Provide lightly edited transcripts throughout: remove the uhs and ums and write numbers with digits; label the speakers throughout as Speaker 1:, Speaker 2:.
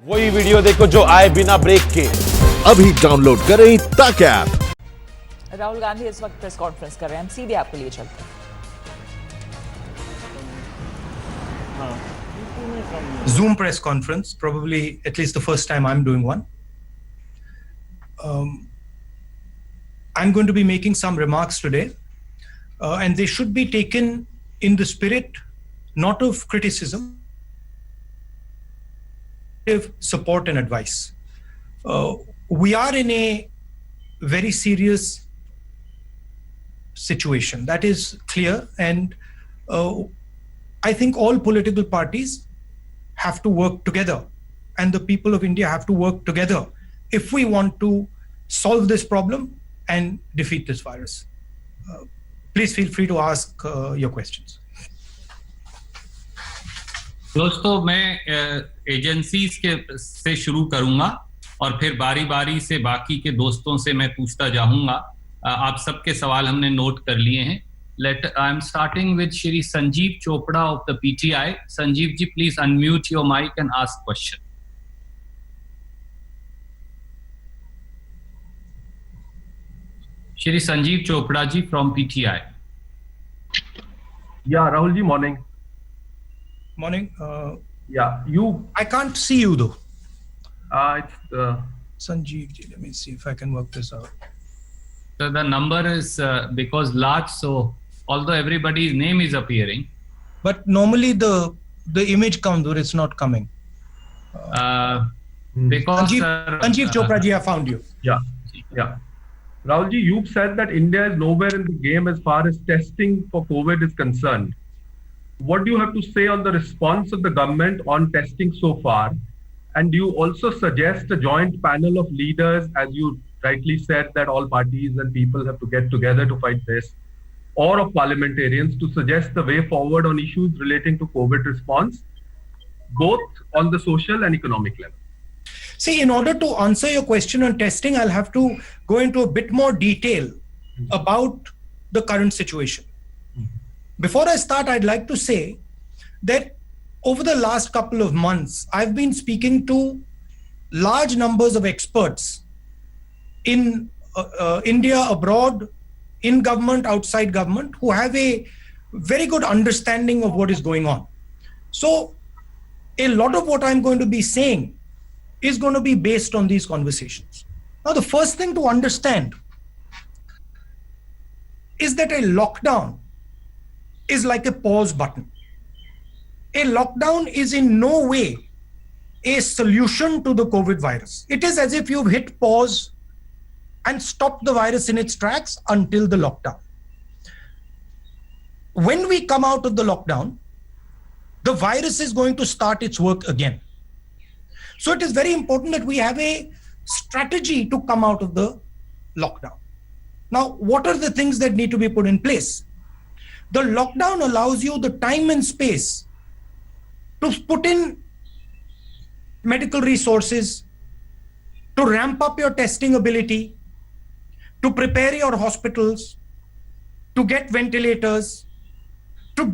Speaker 1: वही वीडियो देखो जो आए बिना ब्रेक के।
Speaker 2: अभी डाउनलोड करें तक ऐप।
Speaker 3: राहुल गांधी इस वक्त प्रेस कॉन्फ्रेंस कर रहे हैं, हम सीधे आपके लिए चलते हैं।
Speaker 4: Zoom press conference, probably at least the first time I'm doing one. I'm going to be making some remarks today, and they should be taken in the spirit not of criticism, of support and advice. We are in a very serious situation, that is clear, and I think all political parties have to work together, and the people of India have to work together if we want to solve this problem and defeat this virus. Please feel free to ask your questions.
Speaker 5: दोस्तों, मैं agencies के से शुरू करूंगा और फिर बारी बारी से बाकी के दोस्तों से मैं पूछता जाऊंगा। आप सबके सवाल हमने नोट कर लिए हैं। I am starting with Shri Sanjeev Chopra of the PTI. Sanjeev ji, please unmute your mic and ask question. Shri Sanjeev Chopra ji from PTI.
Speaker 6: Yeah, Rahul ji, morning.
Speaker 4: Morning.
Speaker 6: I
Speaker 4: can't see you though.
Speaker 6: It's
Speaker 4: Sanjeev ji, let me see if I can work this out.
Speaker 5: So the number is because large, so although everybody's name is appearing,
Speaker 4: but normally the image comes or it's not coming.
Speaker 5: Because
Speaker 4: Sanjeev Chopra ji, I found you.
Speaker 6: Yeah. Rahul ji, you've said that India is nowhere in the game as far as testing for COVID is concerned. What do you have to say on the response of the government on testing so far? And do you also suggest a joint panel of leaders, as you rightly said, that all parties and people have to get together to fight this, or of parliamentarians to suggest the way forward on issues relating to COVID response, both on the social and economic level?
Speaker 4: See, in order to answer your question on testing, I'll have to go into a bit more detail about the current situation. Before I start, I'd like to say that over the last couple of months, I've been speaking to large numbers of experts in India, abroad, in government, outside government, who have a very good understanding of what is going on. So a lot of what I'm going to be saying is going to be based on these conversations. Now, the first thing to understand is that a lockdown is like a pause button. A lockdown is in no way a solution to the COVID virus. It is as if you've hit pause and stopped the virus in its tracks until the lockdown. When we come out of the lockdown, the virus is going to start its work again. So it is very important that we have a strategy to come out of the lockdown. Now, what are the things that need to be put in place? The lockdown allows you the time and space to put in medical resources, to ramp up your testing ability, to prepare your hospitals, to get ventilators, to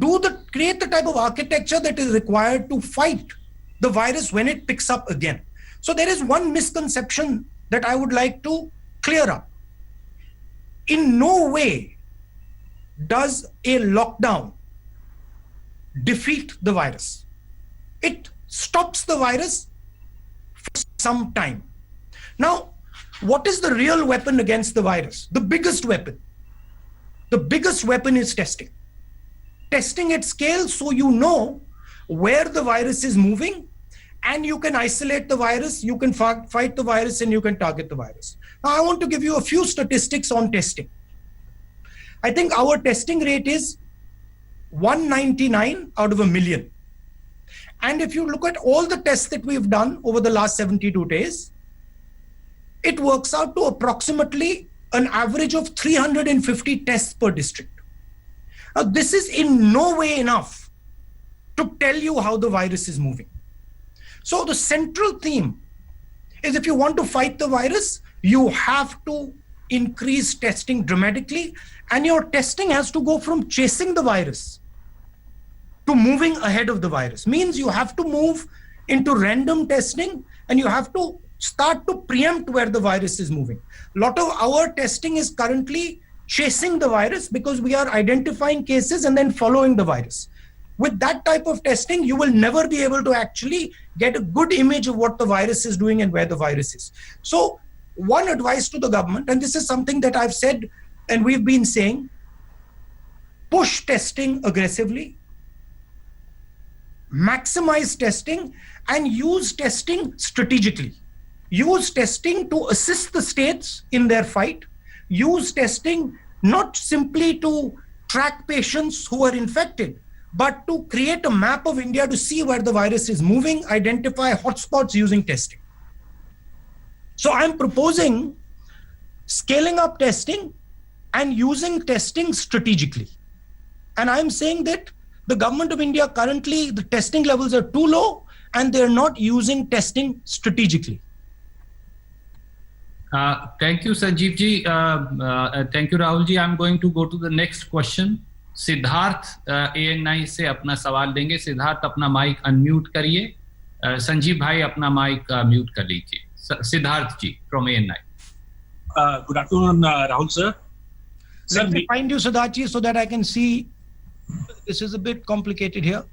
Speaker 4: create the type of architecture that is required to fight the virus when it picks up again. So there is one misconception that I would like to clear up. In no way does a lockdown defeat the virus. It stops the virus for some time. Now, what is the real weapon against the virus? The biggest weapon. The biggest weapon is testing. Testing at scale so you know where the virus is moving and you can isolate the virus, you can fight the virus, and you can target the virus. Now, I want to give you a few statistics on testing. I think our testing rate is 199 out of a million. And if you look at all the tests that we've done over the last 72 days, it works out to approximately an average of 350 tests per district. Now, this is in no way enough to tell you how the virus is moving. So the central theme is, if you want to fight the virus, you have to increase testing dramatically, and your testing has to go from chasing the virus to moving ahead of the virus. Means you have to move into random testing, and you have to start to preempt where the virus is moving. A lot of our testing is currently chasing the virus because we are identifying cases and then following the virus. With that type of testing, you will never be able to actually get a good image of what the virus is doing and where the virus is. So one advice to the government, and this is something that I've said and we've been saying, push testing aggressively, maximize testing, and use testing strategically. Use testing to assist the states in their fight. Use testing not simply to track patients who are infected, but to create a map of India to see where the virus is moving, identify hotspots using testing. So I'm proposing scaling up testing and using testing strategically. And I'm saying that the government of India currently, the testing levels are too low and they're not using testing strategically.
Speaker 5: Thank you, Sanjeev ji. Thank you, Rahul ji. I'm going to go to the next question. Siddharth ANI से अपना सवाल देंगे. सिद्धार्थ अपना mic unmute करिए. संजीव भाई अपना mic mute कर लीजिए. सिद्धार्थ जी from ANI.
Speaker 7: Good afternoon, Rahul sir.
Speaker 4: Let me find you, Siddharth ji, so that I can see. This is a bit complicated here.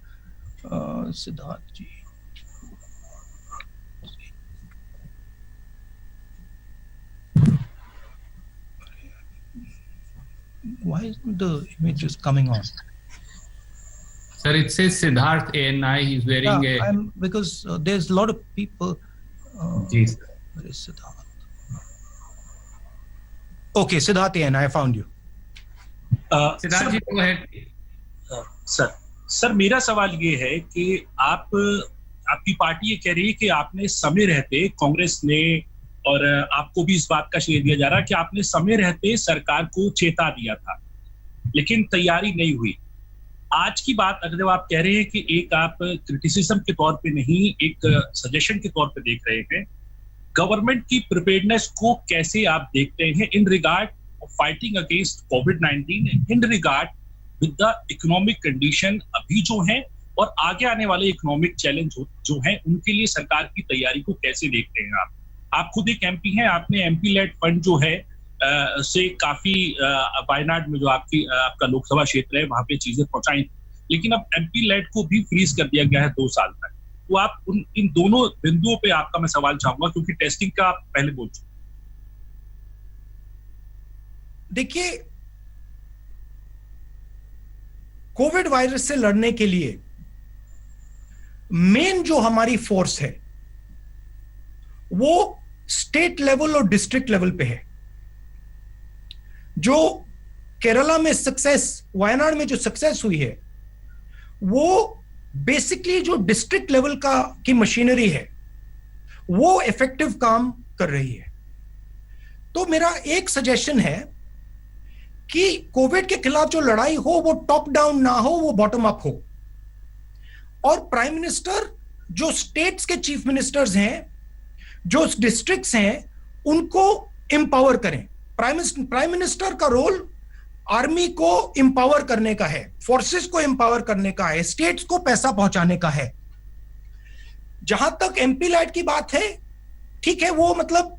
Speaker 4: Siddharth ji. Why isn't the images coming on?
Speaker 5: Sir, it says Siddharth ANI. He's wearing
Speaker 4: because there's a lot of people.
Speaker 5: Yes.
Speaker 4: Where is Siddharth? Okay, Siddharth ANI, I found you.
Speaker 5: Siddharth ji, go ahead.
Speaker 7: Sir मेरा सवाल ये है कि आपकी party ये कह रही है कि आपने समय रहते कांग्रेस ने, और आपको भी इस बात का श्रेय दिया जा रहा है कि आपने समय रहते सरकार को चेता दिया था, लेकिन तैयारी नहीं हुई. आज की बात अगर आप कह रहे हैं कि एक आप क्रिटिसिज्म के तौर पे नहीं, एक सजेशन के तौर पे देख रहे हैं, गवर्नमेंट की प्रिपेयर्डनेस को कैसे आप देखते हैं in regard of fighting against covid, in regard with the economic condition अभी जो है और आगे आने वाले इकोनॉमिक चैलेंज जो हैं उनके लिए सरकार की तैयारी को कैसे देखते हैं आप? आप खुद एक एमपी हैं, आपने एमपी लेड फंड जो है से काफी वायनाड में जो आपका लोकसभा क्षेत्र है वहां पे चीजें पहुंचाई, लेकिन अब एमपी लेड को भी फ्रीज कर दिया गया है 2 साल तक. तो आप इन दोनों बिंदुओं पे आपका मैं सवाल चाहूंगा, क्योंकि टेस्टिंग का आप पहले बोल चुके.
Speaker 4: देखिए, कोविड वायरस से लड़ने के लिए मेन जो हमारी फोर्स है वो स्टेट लेवल और डिस्ट्रिक्ट लेवल पे है. जो केरला में सक्सेस, वायनाड में जो सक्सेस हुई है, वो बेसिकली जो डिस्ट्रिक्ट लेवल की मशीनरी है वो इफेक्टिव काम कर रही है. तो मेरा एक सजेशन है कि कोविड के खिलाफ जो लड़ाई हो वो टॉप डाउन ना हो, वो बॉटम अप हो. और प्राइम मिनिस्टर, जो स्टेट्स के चीफ मिनिस्टर्स हैं, जो डिस्ट्रिक्ट्स हैं, उनको एम्पावर करें. प्राइम मिनिस्टर का रोल आर्मी को एम्पावर करने का है, फोर्सेस को एम्पावर करने का है, स्टेट्स को पैसा पहुंचाने का है. जहां तक एमपी लैड की बात है, ठीक है, वो मतलब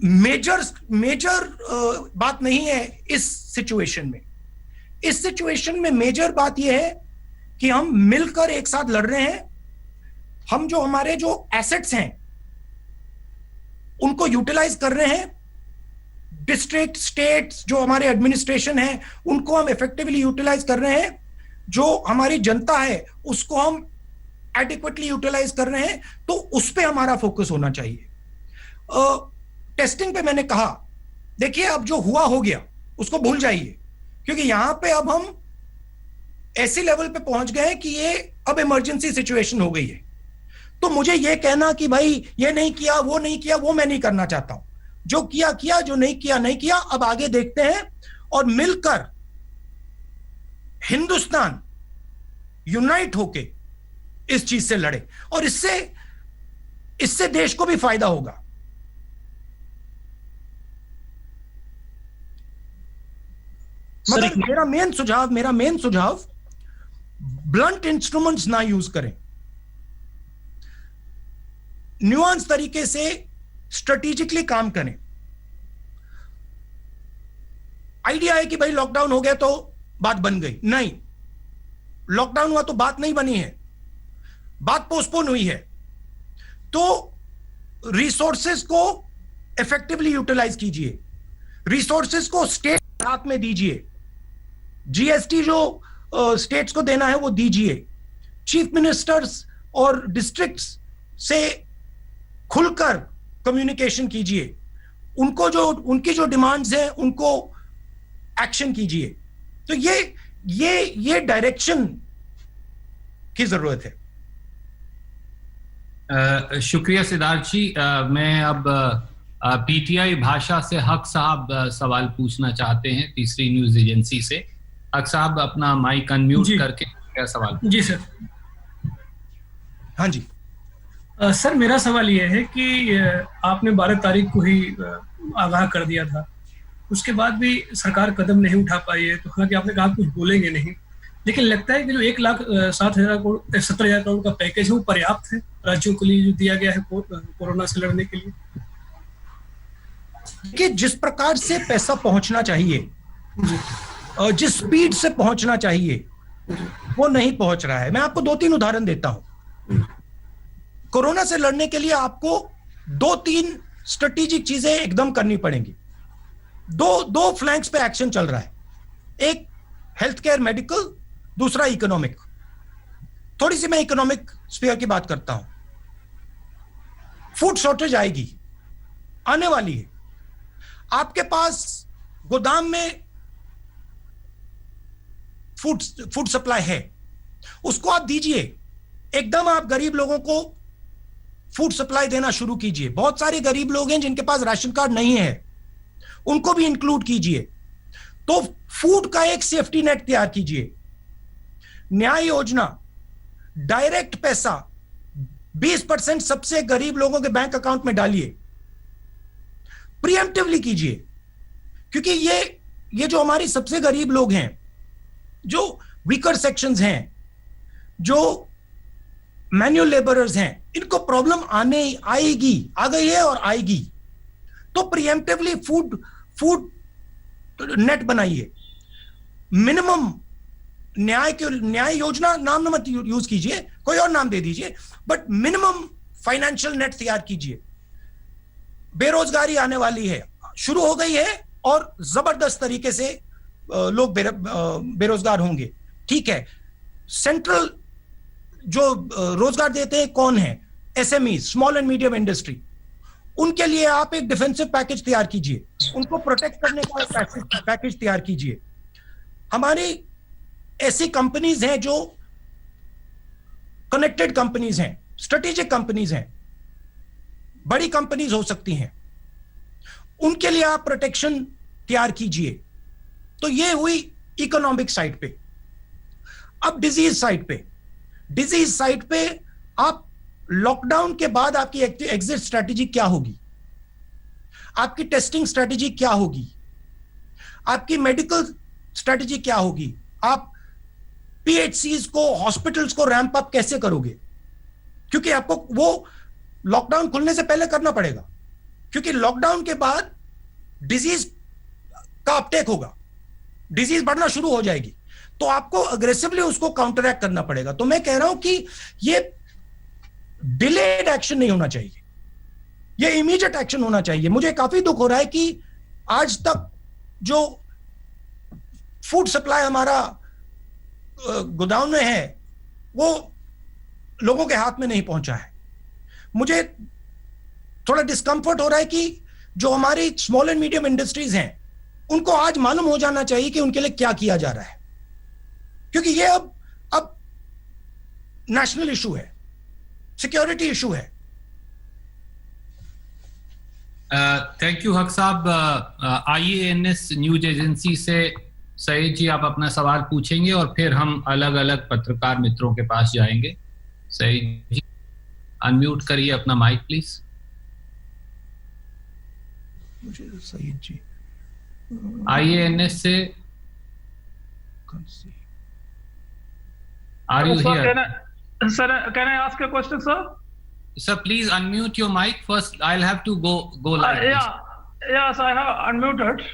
Speaker 4: मेजर बात नहीं है इस सिचुएशन में. इस सिचुएशन में मेजर बात यह है कि हम मिलकर एक साथ लड़ रहे हैं. हम जो हमारे जो एसेट्स हैं उनको यूटिलाइज कर रहे हैं. डिस्ट्रिक्ट, स्टेट्स, जो हमारे एडमिनिस्ट्रेशन है, उनको हम इफेक्टिवली यूटिलाइज कर रहे हैं. जो हमारी जनता है उसको हम एडिक्वेटली यूटिलाइज कर रहे हैं. तो उस पे हमारा फोकस होना चाहिए. टेस्टिंग पे मैंने कहा, देखिए अब जो हुआ हो गया उसको भूल जाइए, क्योंकि यहां पे अब हम ऐसे लेवल पे पहुंच गए कि ये अब इमरजेंसी सिचुएशन हो गई है. तो मुझे ये कहना कि भाई ये नहीं किया, वो नहीं किया, वो मैं नहीं करना चाहता हूं. जो किया किया, जो नहीं किया नहीं किया. अब आगे देखते हैं और मिलकर हिंदुस्तान यूनाइट होके इस चीज से लड़े, और इससे देश को भी फायदा होगा. मतलब मेरा मेन सुझाव ब्लंट इंस्ट्रूमेंट्स ना यूज करें. न्यूआंस तरीके से स्ट्रेटेजिकली काम करें। आइडिया है कि भाई लॉकडाउन हो गया तो बात बन गई, नहीं, लॉकडाउन हुआ तो बात नहीं बनी है, बात पोस्टपोन हुई है। तो रिसोर्सेस को इफेक्टिवली यूटिलाइज कीजिए, रिसोर्सेस को स्टेट हाथ में दीजिए, जीएसटी जो स्टेट्स को देना है वो दीजिए, चीफ मिनिस्टर्स और डिस्ट्रिक्ट्स से खुलकर कम्युनिकेशन कीजिए, उनकी जो डिमांड्स हैं उनको एक्शन कीजिए। तो ये डायरेक्शन की जरूरत है।
Speaker 5: शुक्रिया सिद्धार्थ जी। मैं अब पीटीआई भाषा से हक साहब सवाल पूछना चाहते हैं, तीसरी न्यूज एजेंसी से। हक साहब अपना माइक अनम्यूट करके क्या सवाल?
Speaker 8: जी सर।
Speaker 4: हाँ जी
Speaker 8: सर, मेरा सवाल यह है कि आपने 12 तारीख को ही आगाह कर दिया था, उसके बाद भी सरकार कदम नहीं उठा पाई है। तो हालांकि आपने कहा कुछ बोलेंगे नहीं, लेकिन लगता है कि जो 1,07,000 करोड़ का पैकेज है वो पर्याप्त है राज्यों के लिए जो दिया गया है कोरोना से लड़ने के लिए?
Speaker 4: कि जिस प्रकार से पैसा पहुंचना चाहिए, जिस स्पीड से पहुंचना चाहिए, वो नहीं पहुंच रहा है। मैं आपको 2-3 उदाहरण देता हूं। कोरोना से लड़ने के लिए आपको 2-3 स्ट्रेटेजिक चीजें एकदम करनी पड़ेंगी। दो फ्लैंक्स पे एक्शन चल रहा है, एक हेल्थ केयर मेडिकल, दूसरा इकोनॉमिक। थोड़ी सी मैं इकोनॉमिक स्फीयर की बात करता हूं। फूड शॉर्टेज आएगी, आने वाली है। आपके पास गोदाम में फूड सप्लाई है, उसको आप दीजिए, एकदम आप गरीब लोगों को फूड सप्लाई देना शुरू कीजिए। बहुत सारे गरीब लोग हैं जिनके पास राशन कार्ड नहीं है, उनको भी इंक्लूड कीजिए। तो फूड का एक सेफ्टी नेट तैयार कीजिए। न्याय योजना, डायरेक्ट पैसा 20% सबसे गरीब लोगों के बैंक अकाउंट में डालिए, प्रीएम्प्टिवली कीजिए। क्योंकि ये जो हमारी सबसे गरीब लोग हैं, जो वीकर सेक्शंस हैं, जो मैन्युअल लेबरर्स हैं, इनको प्रॉब्लम आ गई है और आएगी। तो प्रीएम्प्टिवली फूड नेट बनाइए। मिनिमम न्याय योजना नाम मत यूज कीजिए, कोई और नाम दे दीजिए, बट मिनिमम फाइनेंशियल नेट तैयार कीजिए। बेरोजगारी आने वाली है, शुरू हो गई है और जबरदस्त तरीके से लोग बेरोजगार होंगे। ठीक है, सेंट्रल जो रोजगार देते हैं कौन है? SME, small and medium industry. उनके लिए आप एक डिफेंसिव पैकेज तैयार कीजिए, उनको प्रोटेक्ट करने का पैकेज तैयार कीजिए। हमारी ऐसी कंपनीज हैं जो कनेक्टेड कंपनीज हैं, स्ट्रेटेजिक कंपनीज हैं, बड़ी कंपनीज हो सकती हैं, उनके लिए आप प्रोटेक्शन तैयार कीजिए। तो ये हुई इकोनॉमिक साइड पे। अब डिजीज साइड पे आप लॉकडाउन के बाद आपकी एग्जिट स्ट्रैटेजी क्या होगी, आपकी टेस्टिंग स्ट्रैटेजी क्या होगी, आपकी मेडिकल स्ट्रैटेजी क्या होगी, आप पीएचसीज को, हॉस्पिटल्स को रैंप अप कैसे करोगे? क्योंकि आपको वो लॉकडाउन खुलने से पहले करना पड़ेगा, क्योंकि लॉकडाउन के बाद डिजीज का अपटेक होगा, डिजीज बढ़ना शुरू हो जाएगी, तो आपको अग्रेसिवली उसको काउंटरैक्ट करना पड़ेगा। तो मैं कह रहा हूं कि ये डिलेड एक्शन नहीं होना चाहिए, ये इमीडिएट एक्शन होना चाहिए। मुझे काफी दुख हो रहा है कि आज तक जो फूड सप्लाई हमारा गोदाम में है वो लोगों के हाथ में नहीं पहुंचा है। मुझे थोड़ा डिस्कंफर्ट हो रहा है कि जो हमारी स्मॉल एंड मीडियम इंडस्ट्रीज हैं उनको आज मालूम हो जाना चाहिए कि उनके लिए क्या किया जा रहा है, क्योंकि ये अब नेशनल इशू है, सिक्योरिटी इशू है।
Speaker 5: थैंक यू हक साहब। IANS न्यूज एजेंसी से सईद जी आप अपना सवाल पूछेंगे और फिर हम अलग अलग पत्रकार मित्रों के पास जाएंगे। सईद जी अनम्यूट करिए अपना mic please.
Speaker 4: Saeed ji
Speaker 5: IANS से are you here?
Speaker 9: Sir, can I ask a question, sir?
Speaker 5: Sir, please unmute your mic first. I'll have to go live.
Speaker 9: Yes, I have unmuted.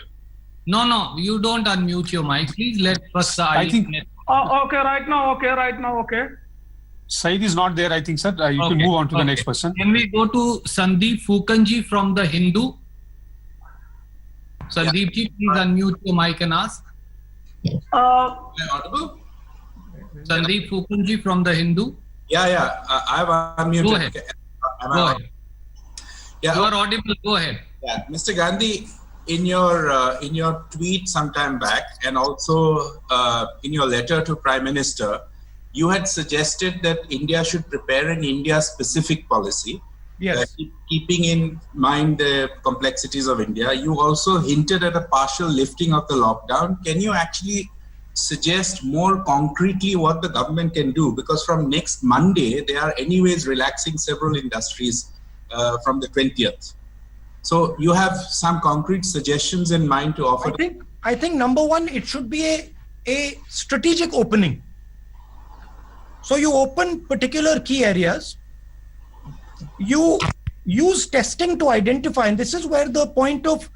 Speaker 5: No, you don't unmute your mic. Please let first the
Speaker 9: Okay, right now, okay.
Speaker 10: Saeed is not there, I think, sir. You can move on to the next person.
Speaker 5: Can we go to Sandeep Fukanji from The Hindu? Sandeep ji, please unmute your mic and ask.
Speaker 11: Audible?
Speaker 5: Sandeep Fukanji from The Hindu.
Speaker 11: I've unmuted.
Speaker 5: Go ahead. Go ahead.
Speaker 11: Yeah,
Speaker 5: you are audible. Go ahead.
Speaker 11: Yeah, Mr. Gandhi, in your tweet sometime back, and also in your letter to Prime Minister, you had suggested that India should prepare an India-specific policy.
Speaker 4: Yes.
Speaker 11: Keeping in mind the complexities of India, you also hinted at a partial lifting of the lockdown. Can you actually suggest more concretely what the government can do? Because from next Monday, they are anyways relaxing several industries from the 20th. So you have some concrete suggestions in mind to offer?
Speaker 4: I think number one, it should be a strategic opening. So you open particular key areas. You use testing to identify, and this is where the point of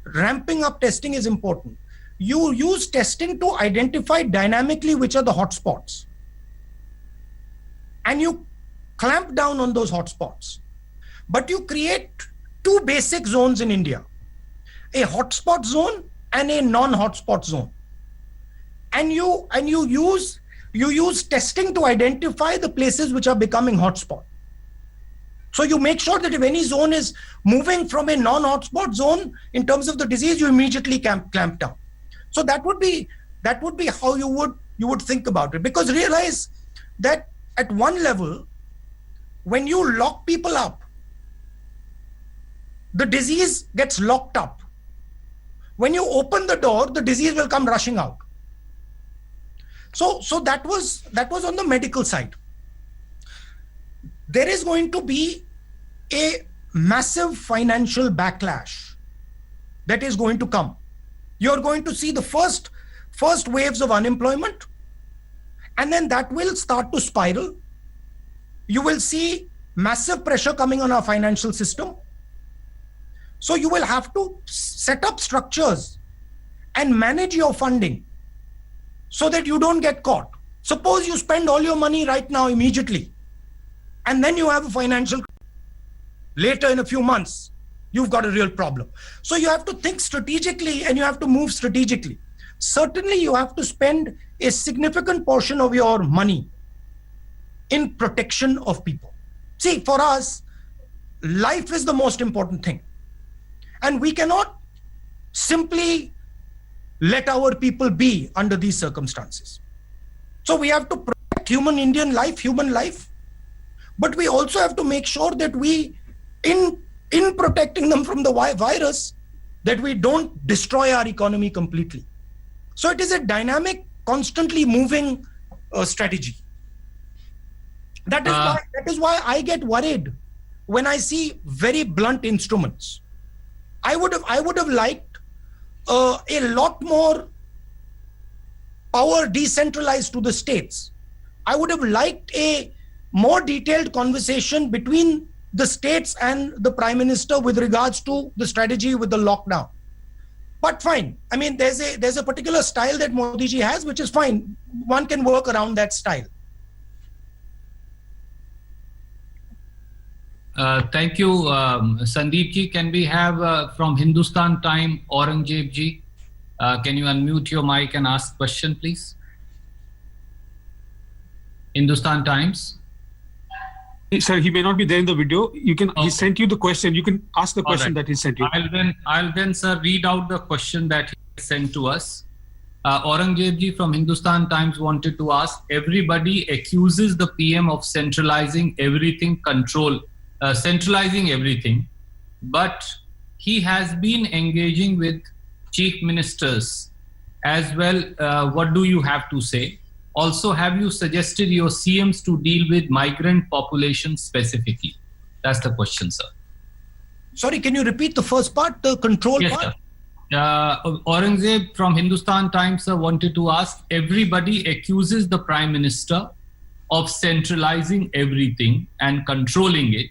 Speaker 4: ramping up testing is important. You use testing to identify dynamically which are the hotspots, and you clamp down on those hotspots. But you create two basic zones in India, a hotspot zone and a non-hotspot zone. And you use testing to identify the places which are becoming hotspot. So you make sure that if any zone is moving from a non-hotspot zone in terms of the disease, you immediately clamp down. So that would be how you would think about it. Because realize that at one level, when you lock people up, the disease gets locked up. When you open the door, the disease will come rushing out. So that was on the medical side. There is going to be a massive financial backlash that is going to come. You're going to see the first waves of unemployment, and then that will start to spiral. You will see massive pressure coming on our financial system. So you will have to set up structures and manage your funding so that you don't get caught. Suppose you spend all your money right now immediately, and then you have a financial later in a few months, you've got a real problem. So you have to think strategically and you have to move strategically. Certainly you have to spend a significant portion of your money in protection of people. See, for us, life is the most important thing. And we cannot simply let our people be under these circumstances. So we have to protect human life, but we also have to make sure that we, in protecting them from the virus, that we don't destroy our economy completely. So it is a dynamic, constantly moving strategy. That is why I get worried when I see very blunt instruments. I would have liked a lot more power decentralized to the states. I would have liked a more detailed conversation between the states and the Prime Minister with regards to the strategy with the lockdown. But fine. I mean, there's a particular style that Modi ji has, which is fine. One can work around that style.
Speaker 5: Thank you, Sandeep ji. Can we have from Hindustan Time, Aurangzeb ji? Can you unmute your mic and ask question, please? Hindustan Times.
Speaker 10: Sir, he may not be there in the video. You can.
Speaker 5: Okay.
Speaker 10: He sent you the question. You can ask the question that he sent you.
Speaker 5: I'll then, sir, read out the question that he sent to us. Aurangzeb ji from Hindustan Times wanted to ask: everybody accuses the PM of centralizing everything, centralizing everything, but he has been engaging with chief ministers as well. What do you have to say? Also, have you suggested your CMs to deal with migrant population specifically? That's the question, sir.
Speaker 4: Sorry, can you repeat the first part, the control
Speaker 5: Yes,
Speaker 4: part?
Speaker 5: sir. Aurangzeb from Hindustan Times wanted to ask: everybody accuses the Prime Minister of centralizing everything and controlling it,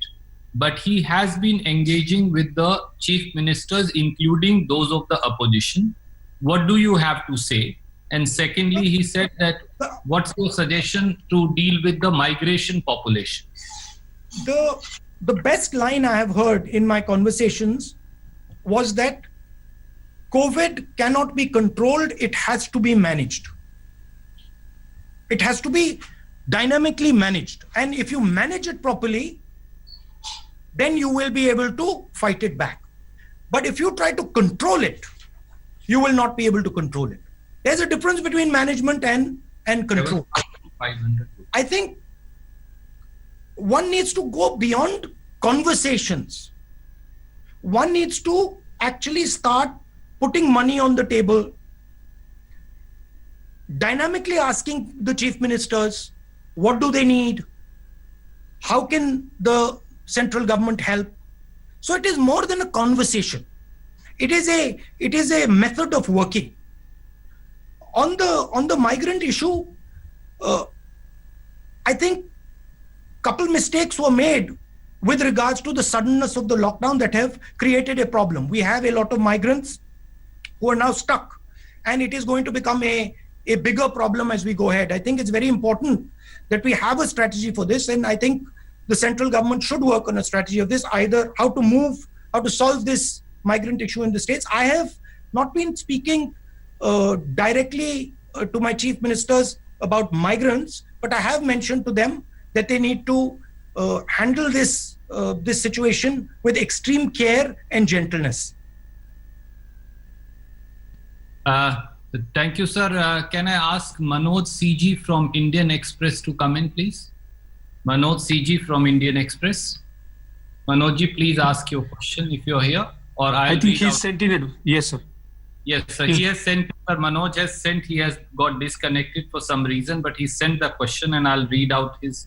Speaker 5: but he has been engaging with the chief ministers, including those of the opposition. What do you have to say? And secondly, he said that what's your suggestion to deal with the migration population?
Speaker 4: The best line I have heard in my conversations was that COVID cannot be controlled, it has to be managed. It has to be dynamically managed. And if you manage it properly, then you will be able to fight it back. But if you try to control it, you will not be able to control it. There's a difference between management and control.
Speaker 5: 500.
Speaker 4: I think one needs to go beyond conversations. One needs to actually start putting money on the table, dynamically asking the chief ministers, what do they need? How can the central government help? So it is more than a conversation. It is a method of working. On the migrant issue, I think a couple mistakes were made with regards to the suddenness of the lockdown that have created a problem. We have a lot of migrants who are now stuck, and it is going to become a bigger problem as we go ahead. I think it's very important that we have a strategy for this, and I think the central government should work on a strategy of this, either how to solve this migrant issue in the states. I have not been speaking directly to my chief ministers about migrants, but I have mentioned to them that they need to handle this situation with extreme care and gentleness.
Speaker 5: Thank you, sir. Can I ask Manoj CG from Indian Express to come in, please? Manoj CG from Indian Express. Manojji, please ask your question if you're here. Or
Speaker 10: I think he's sent in it. Yes, sir.
Speaker 5: Yes, sir. He has sent, Manoj has sent, he has got disconnected for some reason, but he sent the question and I'll read out his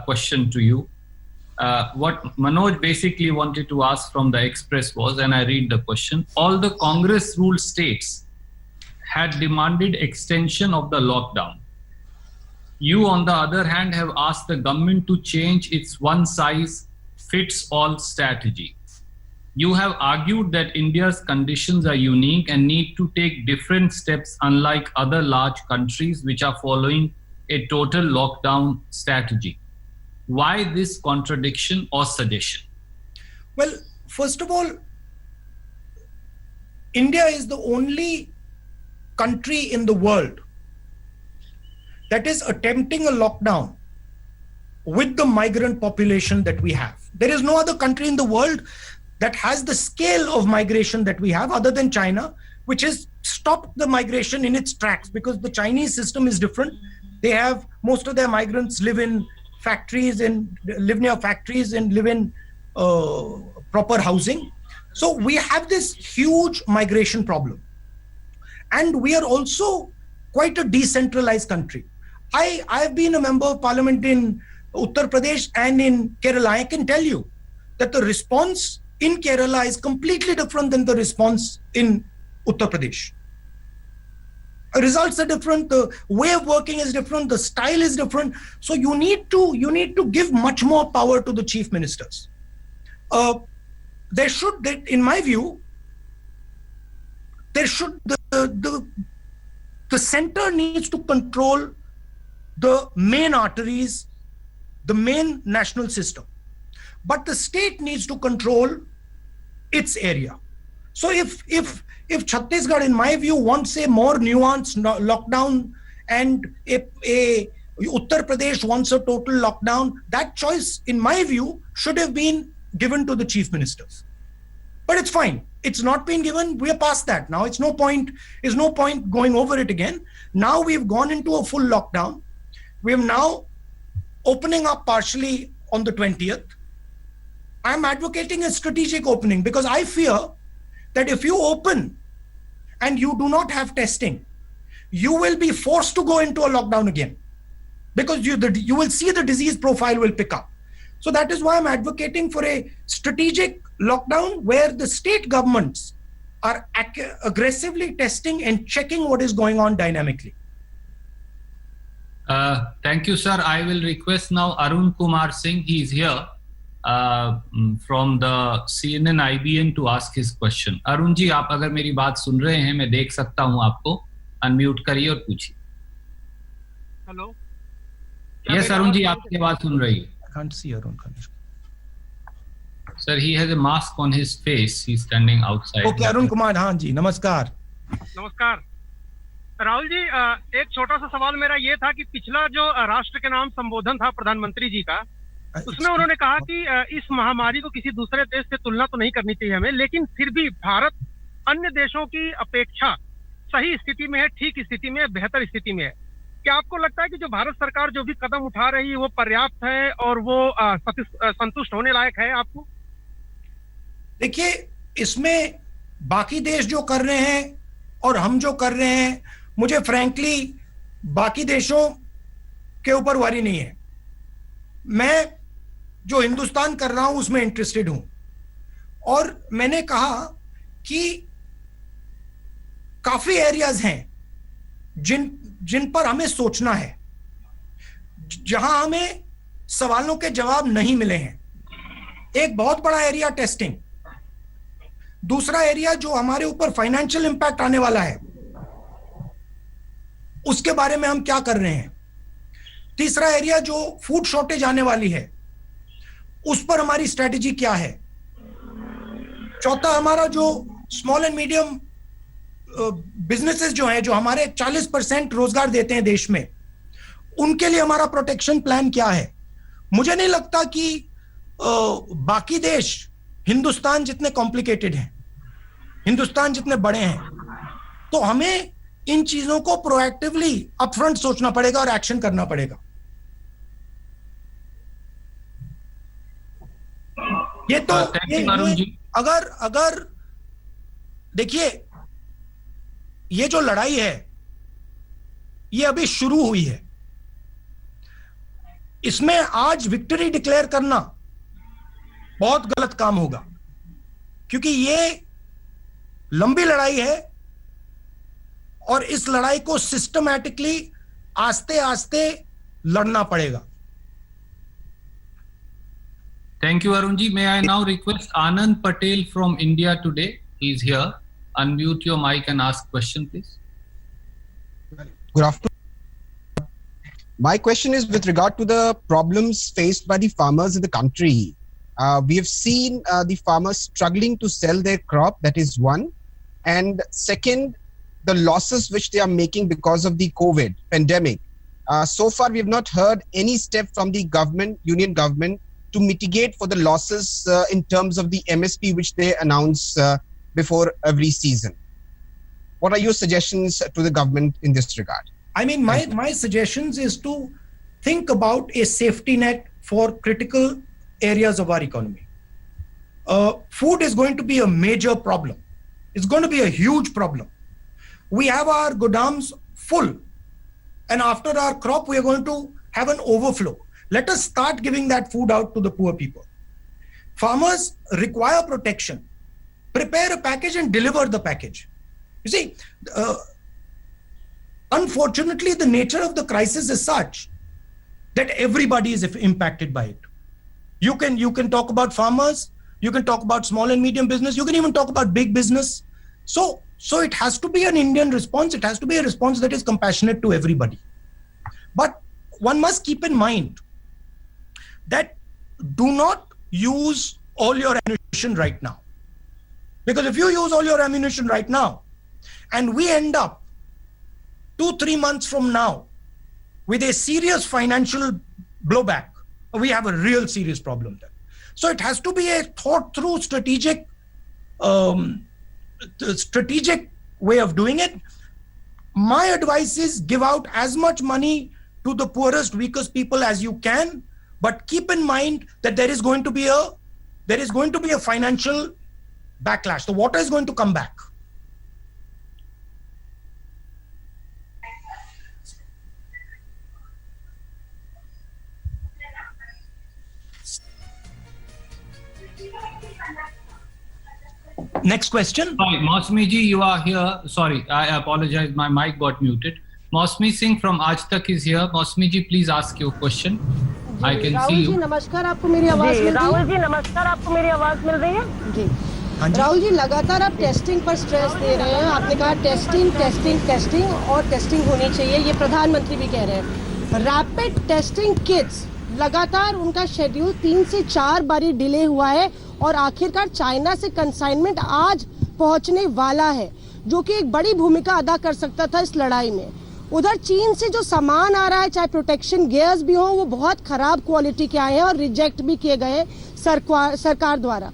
Speaker 5: question to you. What Manoj basically wanted to ask from the Express was, and I read the question, all the Congress ruled states had demanded extension of the lockdown. You, on the other hand, have asked the government to change its one-size-fits-all strategy. You have argued that India's conditions are unique and need to take different steps, unlike other large countries which are following a total lockdown strategy. Why this contradiction or suggestion?
Speaker 4: Well, first of all, India is the only country in the world that is attempting a lockdown with the migrant population that we have. There is no other country in the world that has the scale of migration that we have, other than China, which has stopped the migration in its tracks, because the Chinese system is different. They have, most of their migrants live in factories and live near factories and live in proper housing. So we have this huge migration problem. And we are also quite a decentralized country. I have been a member of parliament in Uttar Pradesh and in Kerala. I can tell you that the response in Kerala is completely different than the response in Uttar Pradesh. Results are different, the way of working is different, the style is different. So you need to give much more power to the chief ministers. In my view, the center needs to control the main arteries, the main national system, but the state needs to control its area. So if Chhattisgarh, in my view, wants a more nuanced lockdown, and Uttar Pradesh wants a total lockdown, that choice, in my view, should have been given to the chief ministers. But it's fine. It's not been given. We are past that now. It's no point going over it again. Now we've gone into a full lockdown. We are now opening up partially on the 20th. I'm advocating a strategic opening, because I fear that if you open and you do not have testing, you will be forced to go into a lockdown again, because you will see the disease profile will pick up. So that is why I'm advocating for a strategic lockdown where the state governments are aggressively testing and checking what is going on dynamically.
Speaker 5: Thank you, sir. I will request now Arun Kumar Singh. He is here from the CNN IBN to ask his question. Arun ji, आप अगर मेरी बात सुन रहे हैं, मैं देख सकता हूं आपको. अनम्यूट करिए और पूछिए.
Speaker 9: हेलो.
Speaker 5: Yes, Arun ji, आपकी आवाज सुन रही है.
Speaker 4: I can't see Arun.
Speaker 5: Sir, he has a mask on his face. He's standing outside.
Speaker 4: Okay, Arun Kumar, हाँ जी, नमस्कार.
Speaker 9: नमस्कार. राहुल जी, एक छोटा सा सवाल मेरा ये था कि पिछला जो राष्ट्र के नाम संबोधन था प्रधानमंत्री जी का, उसमें उन्होंने कहा कि इस महामारी को किसी दूसरे देश से तुलना तो नहीं करनी चाहिए हमें, लेकिन फिर भी भारत अन्य देशों की अपेक्षा सही स्थिति में है, ठीक स्थिति में है, बेहतर स्थिति में है. क्या आपको लगता है कि जो भारत सरकार जो भी कदम उठा रही है वो पर्याप्त है और वो संतुष्ट होने लायक है आपको?
Speaker 4: देखिए, इसमें बाकी देश जो कर रहे हैं और हम जो कर रहे हैं, मुझे फ्रैंकली बाकी देशों के ऊपर वरी नहीं है. मैं जो हिंदुस्तान कर रहा हूं उसमें इंटरेस्टेड हूं. और मैंने कहा कि काफी एरियाज हैं जिन पर हमें सोचना है, जहां हमें सवालों के जवाब नहीं मिले हैं. एक बहुत बड़ा एरिया टेस्टिंग, दूसरा एरिया जो हमारे ऊपर फाइनेंशियल इंपैक्ट आने वाला है उसके बारे में हम क्या कर रहे हैं, तीसरा एरिया जो फूड शॉर्टेज आने वाली है उस पर हमारी स्ट्रेटेजी क्या है, चौथा हमारा जो स्मॉल एंड मीडियम बिजनेसेस जो हैं, जो हमारे 40% रोजगार देते हैं देश में, उनके लिए हमारा प्रोटेक्शन प्लान क्या है. मुझे नहीं लगता कि बाकी देश हिंदुस्तान जितने कॉम्प्लिकेटेड हैं, हिंदुस्तान जितने बड़े हैं, तो हमें इन चीजों को प्रोएक्टिवली अपफ्रंट सोचना पड़ेगा और एक्शन करना पड़ेगा. ये तो अगर देखिए, ये जो लड़ाई है ये अभी शुरू हुई है. इसमें आज विक्ट्री डिक्लेयर करना बहुत गलत काम होगा, क्योंकि ये लंबी लड़ाई है और इस लड़ाई को सिस्टमैटिकली आस्ते आस्ते लड़ना पड़ेगा.
Speaker 5: Thank you, Arun ji. May I now request Anand Patel from India today? He is here. Unmute your mic and ask question, please.
Speaker 12: Good afternoon. My question is with regard to the problems faced by the farmers in the country. We have seen the farmers struggling to sell their crop, that is one. And second, the losses which they are making because of the COVID pandemic. So far, we have not heard any step from the government, union government, to mitigate for the losses in terms of the MSP which they announce before every season. What are your suggestions to the government in this regard?
Speaker 4: I mean, my suggestions is to think about a safety net for critical areas of our economy. Food is going to be a major problem. It's going to be a huge problem. We have our godams full, and after our crop, we are going to have an overflow. Let us start giving that food out to the poor people. Farmers require protection. Prepare a package and deliver the package. You see, unfortunately, the nature of the crisis is such that everybody is impacted by it. You can talk about farmers, you can talk about small and medium business, you can even talk about big business. So it has to be an Indian response. It has to be a response that is compassionate to everybody. But one must keep in mind that do not use all your ammunition right now. Because if you use all your ammunition right now, and we end up 2-3 months from now with a serious financial blowback, we have a real serious problem there. So it has to be a thought through strategic way of doing it. My advice is give out as much money to the poorest, weakest people as you can, but keep in mind that there is going to be a financial backlash. The water is going to come back. Next question.
Speaker 5: Sorry, Mausami ji, you are here. Sorry, I apologize. My mic got muted. Mosmi Singh from Aaj Tak is here. Mosmi ji, please ask your question. I can see you.
Speaker 13: Rahul ji नमस्कार, आपको मेरी आवाज मिल रही है? राहुल जी नमस्कार, आपको मेरी आवाज मिल रही है? जी राहुल जी, लगातार आप टेस्टिंग पर स्ट्रेस दे रहे हैं। आपने कहा टेस्टिंग टेस्टिंग टेस्टिंग और टेस्टिंग होनी चाहिए, ये प्रधानमंत्री भी कह रहे हैं। रैपिड टेस्टिंग किट्स लगातार उनका शेड्यूल 3 से 4 बारी डिले हुआ है और आखिरकार चाइना से कंसाइनमेंट आज पहुंचने वाला है, जो कि एक बड़ी भूमिका अदा कर सकता था इस लड़ाई में। उधर चीन से जो सामान आ रहा है, चाहे प्रोटेक्शन गियर्स भी हो, वो बहुत खराब क्वालिटी के आए हैं और रिजेक्ट भी किए गए हैं सरकार द्वारा।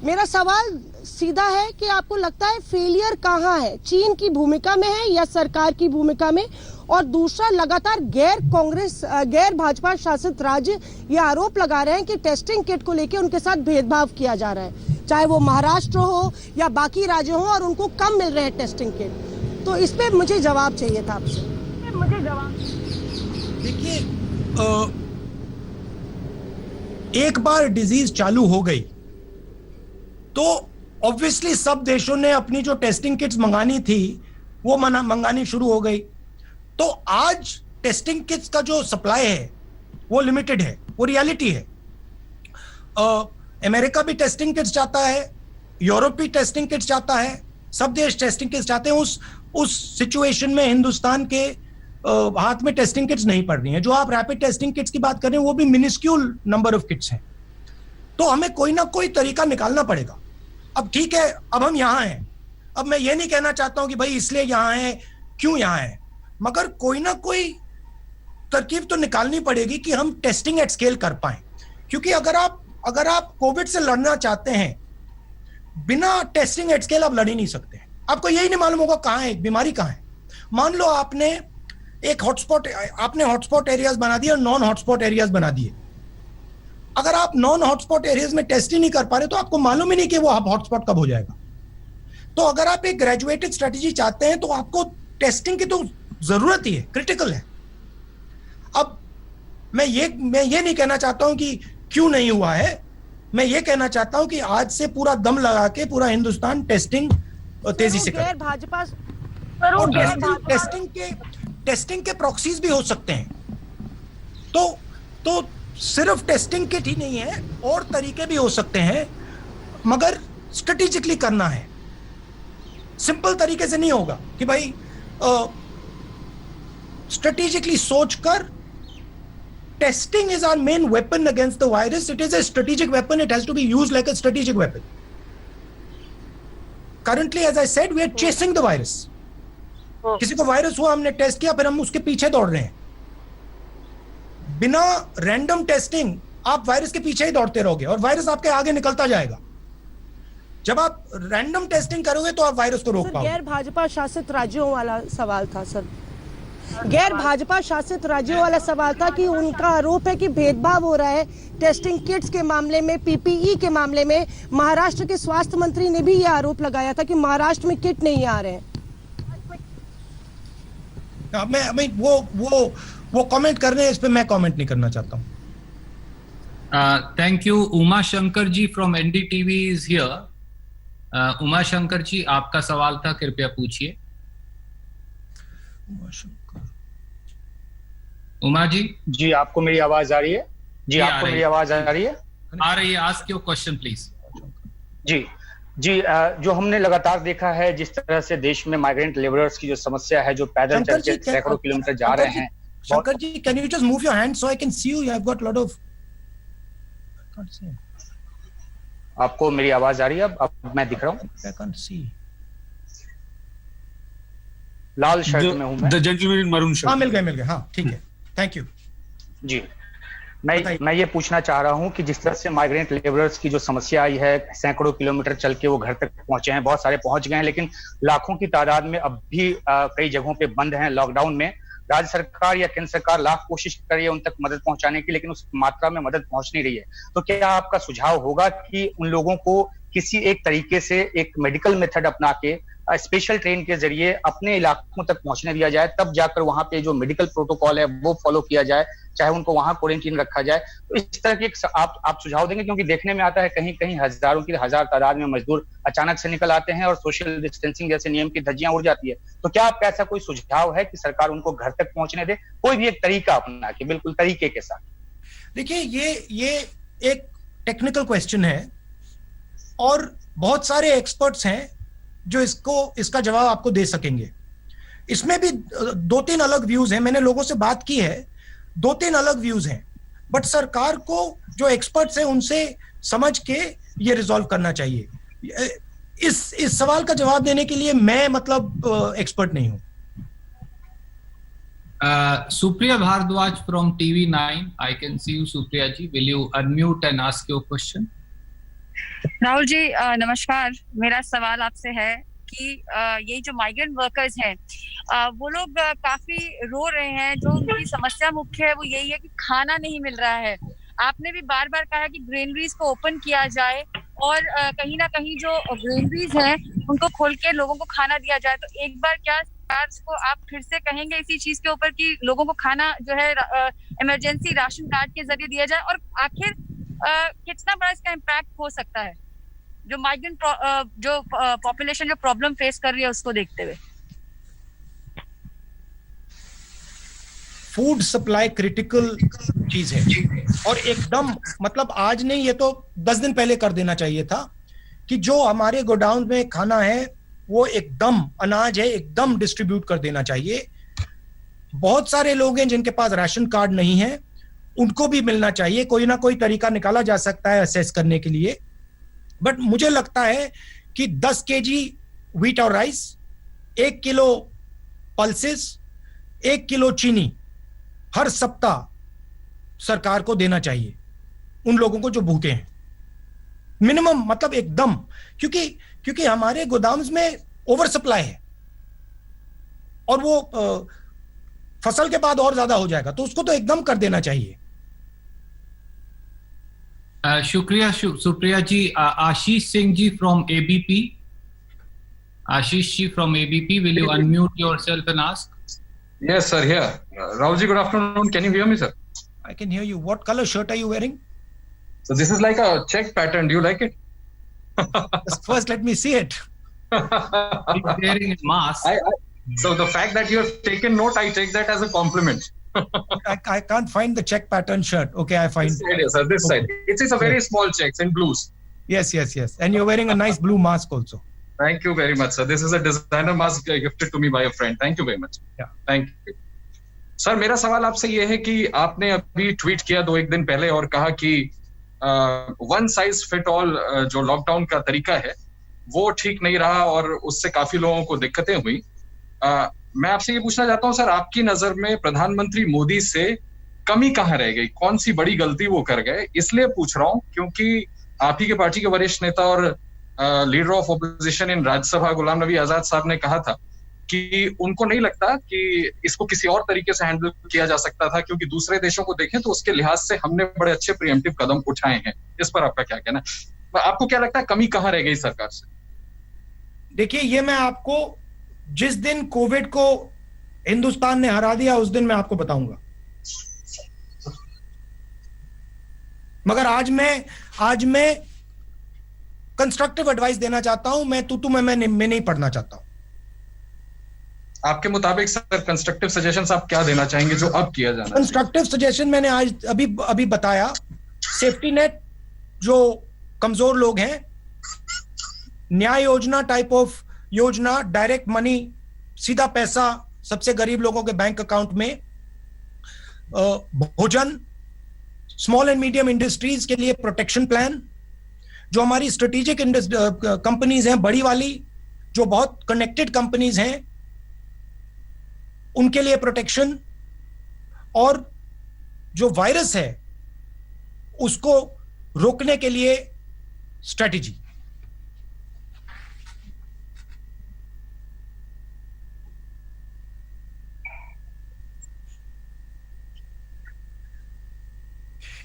Speaker 13: मेरा सवाल सीधा है कि आपको लगता है फेलियर कहाँ है, चीन की भूमिका में है या सरकार की भूमिका में? और दूसरा, लगातार गैर भाजपा शासित राज्य ये आरोप लगा रहे हैं कि टेस्टिंग किट को लेकर उनके साथ भेदभाव किया जा रहा है, चाहे वो महाराष्ट्र हो या बाकी राज्य हो, और उनको कम मिल रहे हैं टेस्टिंग किट। तो इस पे मुझे जवाब चाहिए था आपसे।
Speaker 4: देखिए, एक बार डिजीज चालू हो गई तो ऑब्वियसली सब देशों ने अपनी जो टेस्टिंग किट्स मंगानी थी वो मंगानी शुरू हो गई। तो आज टेस्टिंग किट्स का जो सप्लाई है वो लिमिटेड है, वो रियलिटी है। अमेरिका भी टेस्टिंग किट्स चाहता है, यूरोप भी टेस्टिंग किट्स चाहता है, सब देश टेस्टिंग किट्स चाहते हैं। उस सिचुएशन में हिंदुस्तान के हाथ में टेस्टिंग किट्स नहीं पड़ रही हैं। जो आप रैपिड टेस्टिंग किट्स की बात कर रहे हैं वो भी मिनिस्क्यूल नंबर ऑफ किट्स हैं। तो हमें कोई ना कोई तरीका निकालना पड़ेगा। अब ठीक है, अब हम यहाँ हैं, अब मैं ये नहीं कहना चाहता हूं कि भाई इसलिए यहाँ है, क्यों यहाँ है, मगर कोई ना कोई तरकीब तो निकालनी पड़ेगी कि हम टेस्टिंग एट स्केल कर पाए। क्योंकि अगर आप कोविड से लड़ना चाहते हैं, बिना टेस्टिंग एट स्केल आप लड़ ही नहीं सकते। आपको यही नहीं मालूम होगा कहाँ है बीमारी, कहाँ है। मान लो आपने हॉटस्पॉट एरियाज बना दिए और नॉन हॉटस्पॉट एरियाज बना दिए। अगर आप नॉन हॉटस्पॉट एरियाज में टेस्ट ही नहीं कर पा रहे तो आपको मालूम ही नहीं कि वो हॉटस्पॉट कब हो जाएगा। तो अगर आप एक ग्रेजुएटेड स्ट्रेटेजी चाहते हैं तो आपको टेस्टिंग की तो जरूरत ही है, क्रिटिकल है। अब मैं ये नहीं कहना चाहता हूं कि क्यों नहीं हुआ है, मैं ये कहना चाहता हूं कि आज से पूरा दम लगा के पूरा हिंदुस्तान टेस्टिंग तेजी से करे।
Speaker 13: भाजपा
Speaker 4: टेस्टिंग के प्रॉक्सीज भी हो सकते हैं। तो सिर्फ टेस्टिंग किट ही नहीं है, और तरीके भी हो सकते हैं, मगर स्ट्रेटेजिकली करना है। सिंपल तरीके से नहीं होगा कि भाई स्ट्रेटेजिकली सोचकर। Testing is our main weapon against the virus. It is a strategic weapon. It has to be used like a strategic weapon. Currently, as I said, we are chasing the virus. किसी को virus हुआ, हमने test किया, फिर हम उसके पीछे दौड़ रहे हैं। बिना रैंडम टेस्टिंग आप वायरस के पीछे ही दौड़ते रहोगे और वायरस आपके आगे निकलता जाएगा। जब आप रैंडम टेस्टिंग करोगे तो आप वायरस को रोक पाओगे।
Speaker 13: गैर भाजपा शासित राज्यों वाला सवाल था सर, गैर भाजपा शासित राज्यों वाला सवाल था कि उनका आरोप है कि भेदभाव हो रहा है टेस्टिंग किट्स के मामले में, पीपीई के मामले में। महाराष्ट्र के स्वास्थ्य मंत्री ने भी यह आरोप लगाया था कि महाराष्ट्र में किट नहीं आ रहे हैं।
Speaker 4: मैं वो कमेंट कर रहे हैं, इस पे मैं कमेंट नहीं करना चाहता हूं।
Speaker 5: Thank you. Uma Shankar ji from NDTV is here. Uma Shankar ji, आपका सवाल था, कृपया पूछिए। उमा जी,
Speaker 14: आपको मेरी आवाज आ रही है? जी, आपको मेरी आवाज आ रही है?
Speaker 5: आ रही है। Ask your question please.
Speaker 14: जी, जो हमने लगातार देखा है, जिस तरह से देश में माइग्रेंट लेबरर्स की जो समस्या है, जो पैदल चल के सैकड़ों किलोमीटर जा रहे हैं।
Speaker 4: Shankar ji, can you just move your hand so I can see you? You have got lot of.
Speaker 14: आपको मेरी आवाज आ रही है? अब मैं दिख रहा हूँ?
Speaker 4: I can't see.
Speaker 14: Lal shirt में हूं मैं।
Speaker 10: The gentleman in maroon shirt.
Speaker 4: हाँ, मिल गए। हाँ, ठीक है, थैंक यू
Speaker 14: जी। मैं ये पूछना चाह रहा हूं कि जिस तरह से माइग्रेंट लेबरर्स की जो समस्या आई है, सैकड़ों किलोमीटर चल के वो घर तक पहुंचे हैं, बहुत सारे पहुंच गए हैं, लेकिन लाखों की तादाद में अब भी कई जगहों पे बंद हैं लॉकडाउन में। राज्य सरकार या केंद्र सरकार लाख कोशिश कर रही है उन तक मदद पहुंचाने की, लेकिन उस मात्रा में मदद पहुंच नहीं रही है। तो क्या आपका सुझाव होगा कि उन लोगों को किसी एक तरीके से एक मेडिकल मेथड अपना के स्पेशल ट्रेन के जरिए अपने इलाकों तक पहुंचने दिया जाए, तब जाकर वहां पे जो मेडिकल प्रोटोकॉल है वो फॉलो किया जाए, चाहे उनको वहां क्वारंटीन रखा जाए। तो इस तरह की आप सुझाव देंगे, क्योंकि देखने में आता है कहीं कहीं हजारों की हजार तादाद में मजदूर अचानक से निकल आते हैं और सोशल डिस्टेंसिंग जैसे नियम की धज्जियां उड़ जाती है। तो क्या आपका ऐसा कोई सुझाव है कि सरकार उनको घर तक पहुंचने दे, कोई भी एक तरीका अपना के, बिल्कुल तरीके के साथ?
Speaker 4: देखिए, ये एक टेक्निकल क्वेश्चन है और बहुत सारे एक्सपर्ट्स हैं जो इसका जवाब आपको दे सकेंगे। इसमें भी 2-3 अलग व्यूज हैं, मैंने लोगों से बात की है, 2-3 अलग व्यूज हैं, बट सरकार को जो एक्सपर्ट्स हैं उनसे समझ के ये रिजॉल्व करना चाहिए। इस सवाल का जवाब देने के लिए मैं एक्सपर्ट नहीं हूं।
Speaker 5: Supriya Bhardwaj from TV9, I can see you, Supriya ji. Will you unmute and ask your question?
Speaker 15: Rahul ji नमस्कार, मेरा सवाल आपसे है कि ये जो माइग्रेंट वर्कर्स हैं वो लोग काफी रो रहे हैं। जो उनकी समस्या मुख्य है वो यही है कि खाना नहीं मिल रहा है। आपने भी बार बार कहा कि ग्रेनरीज को ओपन किया जाए और कहीं ना कहीं जो ग्रेनरीज हैं उनको खोल के लोगों को खाना दिया जाए। तो एक बार क्या सरकार को आप फिर से कहेंगे इसी चीज के ऊपर कि लोगों को खाना जो है इमरजेंसी राशन कार्ड के जरिए दिया जाए, और आखिर कितना बड़ा इसका इम्पैक्ट हो सकता है जो माइग्रेंट जो पॉपुलेशन जो प्रॉब्लम फेस कर रही है उसको देखते हुए?
Speaker 4: फूड सप्लाई क्रिटिकल चीज है और एकदम आज नहीं, ये तो 10 दिन पहले कर देना चाहिए था कि जो हमारे गोडाउन में खाना है वो एकदम अनाज है एकदम डिस्ट्रीब्यूट कर देना चाहिए। बहुत सारे लोग हैं जिनके पास राशन कार्ड नहीं है, उनको भी मिलना चाहिए। कोई ना कोई तरीका निकाला जा सकता है असेस करने के लिए, बट मुझे लगता है कि 10 केजी व्हीट और राइस, 1 किलो पल्सेस, 1 किलो चीनी हर सप्ताह सरकार को देना चाहिए उन लोगों को जो भूखे हैं, मिनिमम एकदम, क्योंकि हमारे गोदाम्स में ओवर सप्लाई है और वो फसल के बाद और ज्यादा हो जाएगा, तो उसको तो एकदम कर देना चाहिए।
Speaker 5: शुक्रिया सुप्रिया जी। Ashish Singh ji from ABP. Ashish ji from ABP, will you unmute yourself and ask?
Speaker 16: Yes, sir, here. Rahul ji, good afternoon. Can you hear me, sir?
Speaker 4: I can hear you. What color shirt are you wearing?
Speaker 16: So this is like a check pattern. Do you like it?
Speaker 4: First, let me see it.
Speaker 5: He's wearing a mask.
Speaker 16: So the fact that you have taken note, I take that as a compliment.
Speaker 4: I can't find the check pattern shirt. Okay, I find.
Speaker 16: This side, yes, sir. This side. It's a very small checks in blues.
Speaker 4: Yes. And you're wearing a nice blue mask also.
Speaker 16: Thank you very much, sir. This is a designer mask gifted to me by a friend. Thank you very much.
Speaker 4: Yeah.
Speaker 16: Thank you. Sir, मेरा सवाल आपसे ये है कि आपने अभी tweet किया 2-1 दिन पहले और कहा कि वन साइज फिट ऑल जो लॉकडाउन का तरीका है वो ठीक नहीं रहा और उससे काफी लोगों को दिक्कतें हुई। मैं आपसे ये पूछना चाहता हूँ सर, आपकी नजर में प्रधानमंत्री मोदी से कमी कहाँ रह गई? कौन सी बड़ी गलती वो कर गए? इसलिए पूछ रहा हूँ क्योंकि आप ही के पार्टी के वरिष्ठ नेता और leader of opposition in Rajya Sabha Ghulam Nabi Azad साहब ने कहा था कि उनको नहीं लगता कि इसको किसी और तरीके से हैंडल किया जा सकता था, क्योंकि दूसरे देशों को देखें तो उसके लिहाज से हमने बड़े अच्छे प्रिएम्प्टिव कदम उठाए हैं। इस पर आपका क्या कहना है? आपको क्या लगता है कमी कहाँ रह गई सरकार से?
Speaker 4: देखिए, ये मैं आपको जिस दिन कोविड को हिंदुस्तान ने हरा दिया उस दिन मैं आपको बताऊंगा, मगर आज मैं कंस्ट्रक्टिव एडवाइस देना चाहता हूं। मैं तू मैं नहीं पढ़ना चाहता हूं।
Speaker 16: आपके मुताबिक सर कंस्ट्रक्टिव सजेशंस आप क्या देना चाहेंगे जो अब किया जाना?
Speaker 4: कंस्ट्रक्टिव सजेशन मैंने आज अभी बताया। सेफ्टी नेट, जो कमजोर लोग हैं, न्याय योजना टाइप ऑफ योजना, डायरेक्ट मनी, सीधा पैसा सबसे गरीब लोगों के बैंक अकाउंट में, भोजन, स्मॉल एंड मीडियम इंडस्ट्रीज के लिए प्रोटेक्शन प्लान, जो हमारी स्ट्रेटेजिक कंपनीज हैं बड़ी वाली, जो बहुत कनेक्टेड कंपनीज हैं, उनके लिए प्रोटेक्शन, और जो वायरस है उसको रोकने के लिए स्ट्रेटेजी।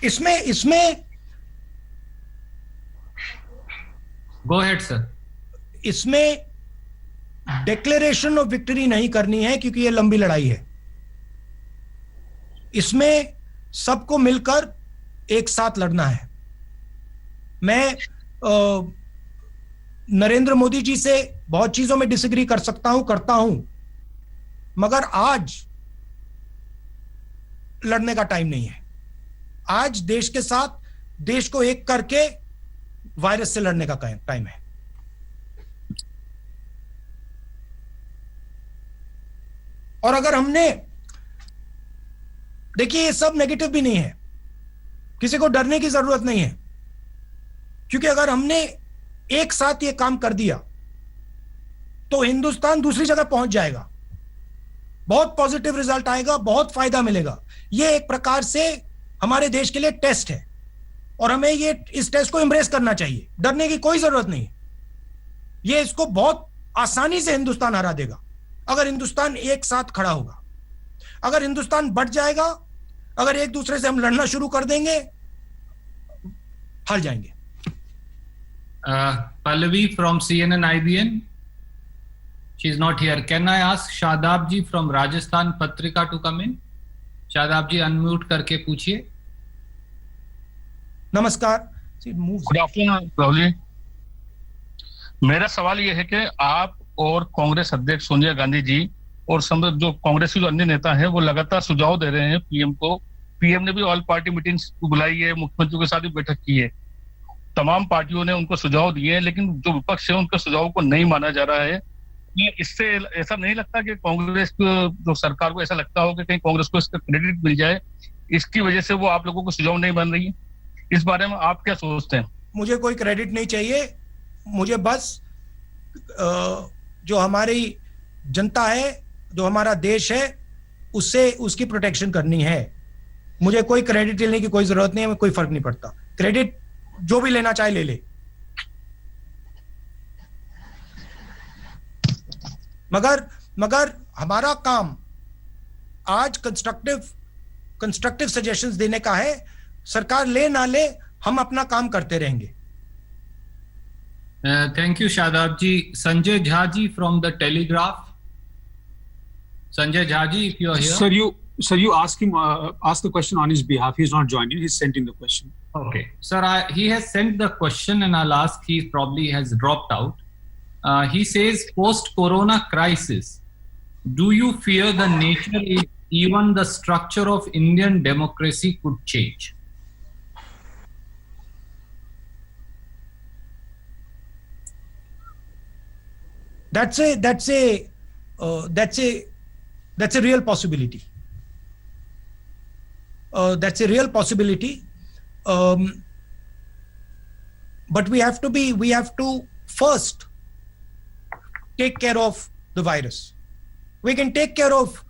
Speaker 4: इसमें
Speaker 5: गो अहेड सर।
Speaker 4: इसमें डिक्लेरेशन ऑफ विक्ट्री नहीं करनी है क्योंकि ये लंबी लड़ाई है। इसमें सबको मिलकर एक साथ लड़ना है। मैं नरेंद्र मोदी जी से बहुत चीजों में डिसएग्री कर सकता हूं, करता हूं, मगर आज लड़ने का टाइम नहीं है। आज देश के साथ, देश को एक करके वायरस से लड़ने का टाइम है। और अगर हमने, देखिए ये सब नेगेटिव भी नहीं है, किसी को डरने की जरूरत नहीं है, क्योंकि अगर हमने एक साथ ये काम कर दिया तो हिंदुस्तान दूसरी जगह पहुंच जाएगा, बहुत पॉजिटिव रिजल्ट आएगा, बहुत फायदा मिलेगा। ये एक प्रकार से हमारे देश के लिए टेस्ट है और हमें ये इस टेस्ट को एम्ब्रेस करना चाहिए, डरने की कोई जरूरत नहीं। ये इसको बहुत आसानी से हिंदुस्तान हरा देगा अगर हिंदुस्तान एक साथ खड़ा होगा। अगर हिंदुस्तान बढ़ जाएगा, अगर एक दूसरे से हम लड़ना शुरू कर देंगे, हार जाएंगे।
Speaker 5: Pallavi from CNN IBN. She is not here. Can I ask Shadab ji from Rajasthan Patrika to come in? Shadab ji unmute करके पूछिए।
Speaker 4: नमस्कार।
Speaker 17: Good afternoon Rahul ji. मेरा सवाल ये है कि आप और कांग्रेस अध्यक्ष सोनिया गांधी जी और जो कांग्रेस के जो अन्य नेता हैं वो लगातार सुझाव दे रहे हैं पीएम को। पीएम ने भी ऑल पार्टी मीटिंग्स बुलाई है, मुख्यमंत्रियों के साथ भी बैठक की है, तमाम पार्टियों ने उनको सुझाव दिए हैं, लेकिन जो विपक्ष है उनके सुझाव को नहीं माना जा रहा है। इससे ऐसा नहीं लगता कि कांग्रेस जो सरकार को ऐसा लगता हो कि कहीं कांग्रेस को इसका क्रेडिट मिल जाए, इसकी वजह से वो आप लोगों को सुझाव नहीं बन रही है? इस बारे में आप क्या सोचते हैं?
Speaker 4: मुझे कोई क्रेडिट नहीं चाहिए, मुझे बस जो हमारी जनता है, जो हमारा देश है, उससे उसकी प्रोटेक्शन करनी है। मुझे कोई क्रेडिट लेने की कोई जरूरत नहीं है, कोई फर्क नहीं पड़ता। क्रेडिट जो भी लेना चाहे ले ले, मगर हमारा काम आज कंस्ट्रक्टिव सजेशंस देने का है। सरकार ले ना ले, हम अपना काम करते रहेंगे।
Speaker 5: Thank you Shadab ji. Sanjay Jha ji from the Telegraph. Sanjay Jhaji, if you are here.
Speaker 10: Sir, you ask him, ask the question on his behalf. He's not joined in. He's sent in the question.
Speaker 5: Okay. Sir, he has sent the question and I'll ask, he probably has dropped out. He says, post-corona crisis, do you fear the nature, even the structure of Indian democracy could change?
Speaker 4: That's a real possibility. That's a real possibility. But we have to first take care of the virus. We can take care of,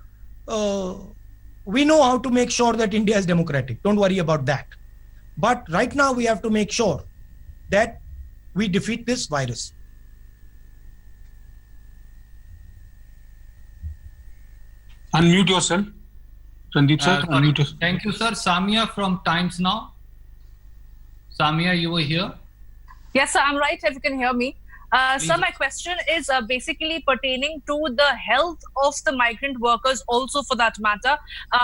Speaker 4: we know how to make sure that India is democratic. Don't worry about that. But right now we have to make sure that we defeat this virus.
Speaker 10: Unmute yourself. Randeep sir, unmute yourself.
Speaker 5: Thank you, sir. Samia from Times Now. Samia, you were here?
Speaker 15: Yes, sir, I'm right, if you can hear me. Sir, my question is basically pertaining to the health of the migrant workers also, for that matter.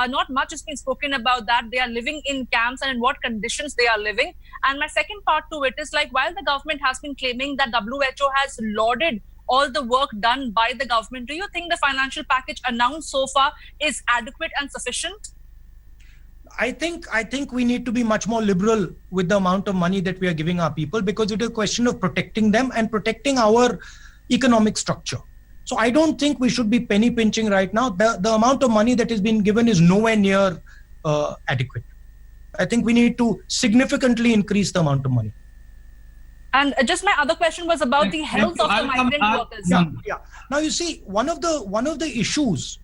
Speaker 15: Not much has been spoken about that. They are living in camps and in what conditions they are living. And my second part to it is, like, while the government has been claiming that WHO has lauded all the work done by the government, do you think the financial package announced so far is adequate and sufficient?
Speaker 4: I think we need to be much more liberal with the amount of money that we are giving our people, because it is a question of protecting them and protecting our economic structure. So I don't think we should be penny pinching right now. The amount of money that is being given is nowhere near adequate. I think we need to significantly increase the amount of money.
Speaker 15: And just my other question was about the health of the migrant workers.
Speaker 4: Yeah. Now you see, one of the issues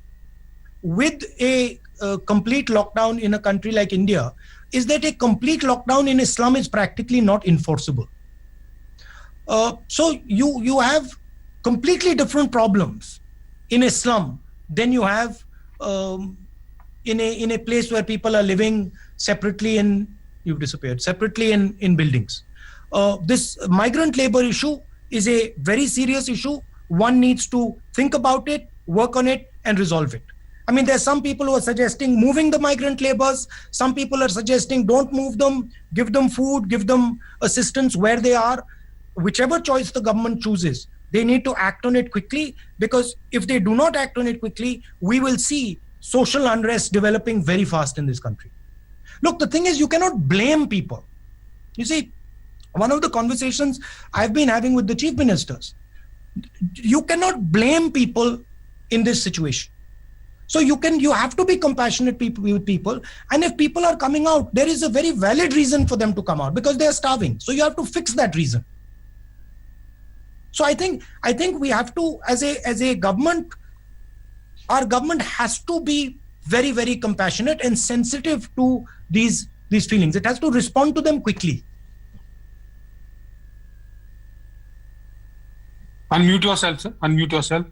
Speaker 4: with a complete lockdown in a country like India is that a complete lockdown in Islam is practically not enforceable. So you have completely different problems in Islam than you have in a place where people are living separately separately in buildings. This migrant labor issue is a very serious issue. One needs to think about it, work on it, and resolve it. I mean, there's some people who are suggesting moving the migrant laborers. Some people are suggesting don't move them, give them food, give them assistance where they are. Whichever choice the government chooses, they need to act on it quickly, because if they do not act on it quickly, we will see social unrest developing very fast in this country. Look, the thing is, you cannot blame people. You see, one of the conversations I've been having with the chief ministers, you cannot blame people in this situation. So you have to be compassionate with people. And if people are coming out, there is a very valid reason for them to come out, because they are starving. So you have to fix that reason. So I think we have to, as a government, our government has to be very, very compassionate and sensitive to these feelings. It has to respond to them quickly.
Speaker 10: Unmute yourself, sir. Unmute yourself.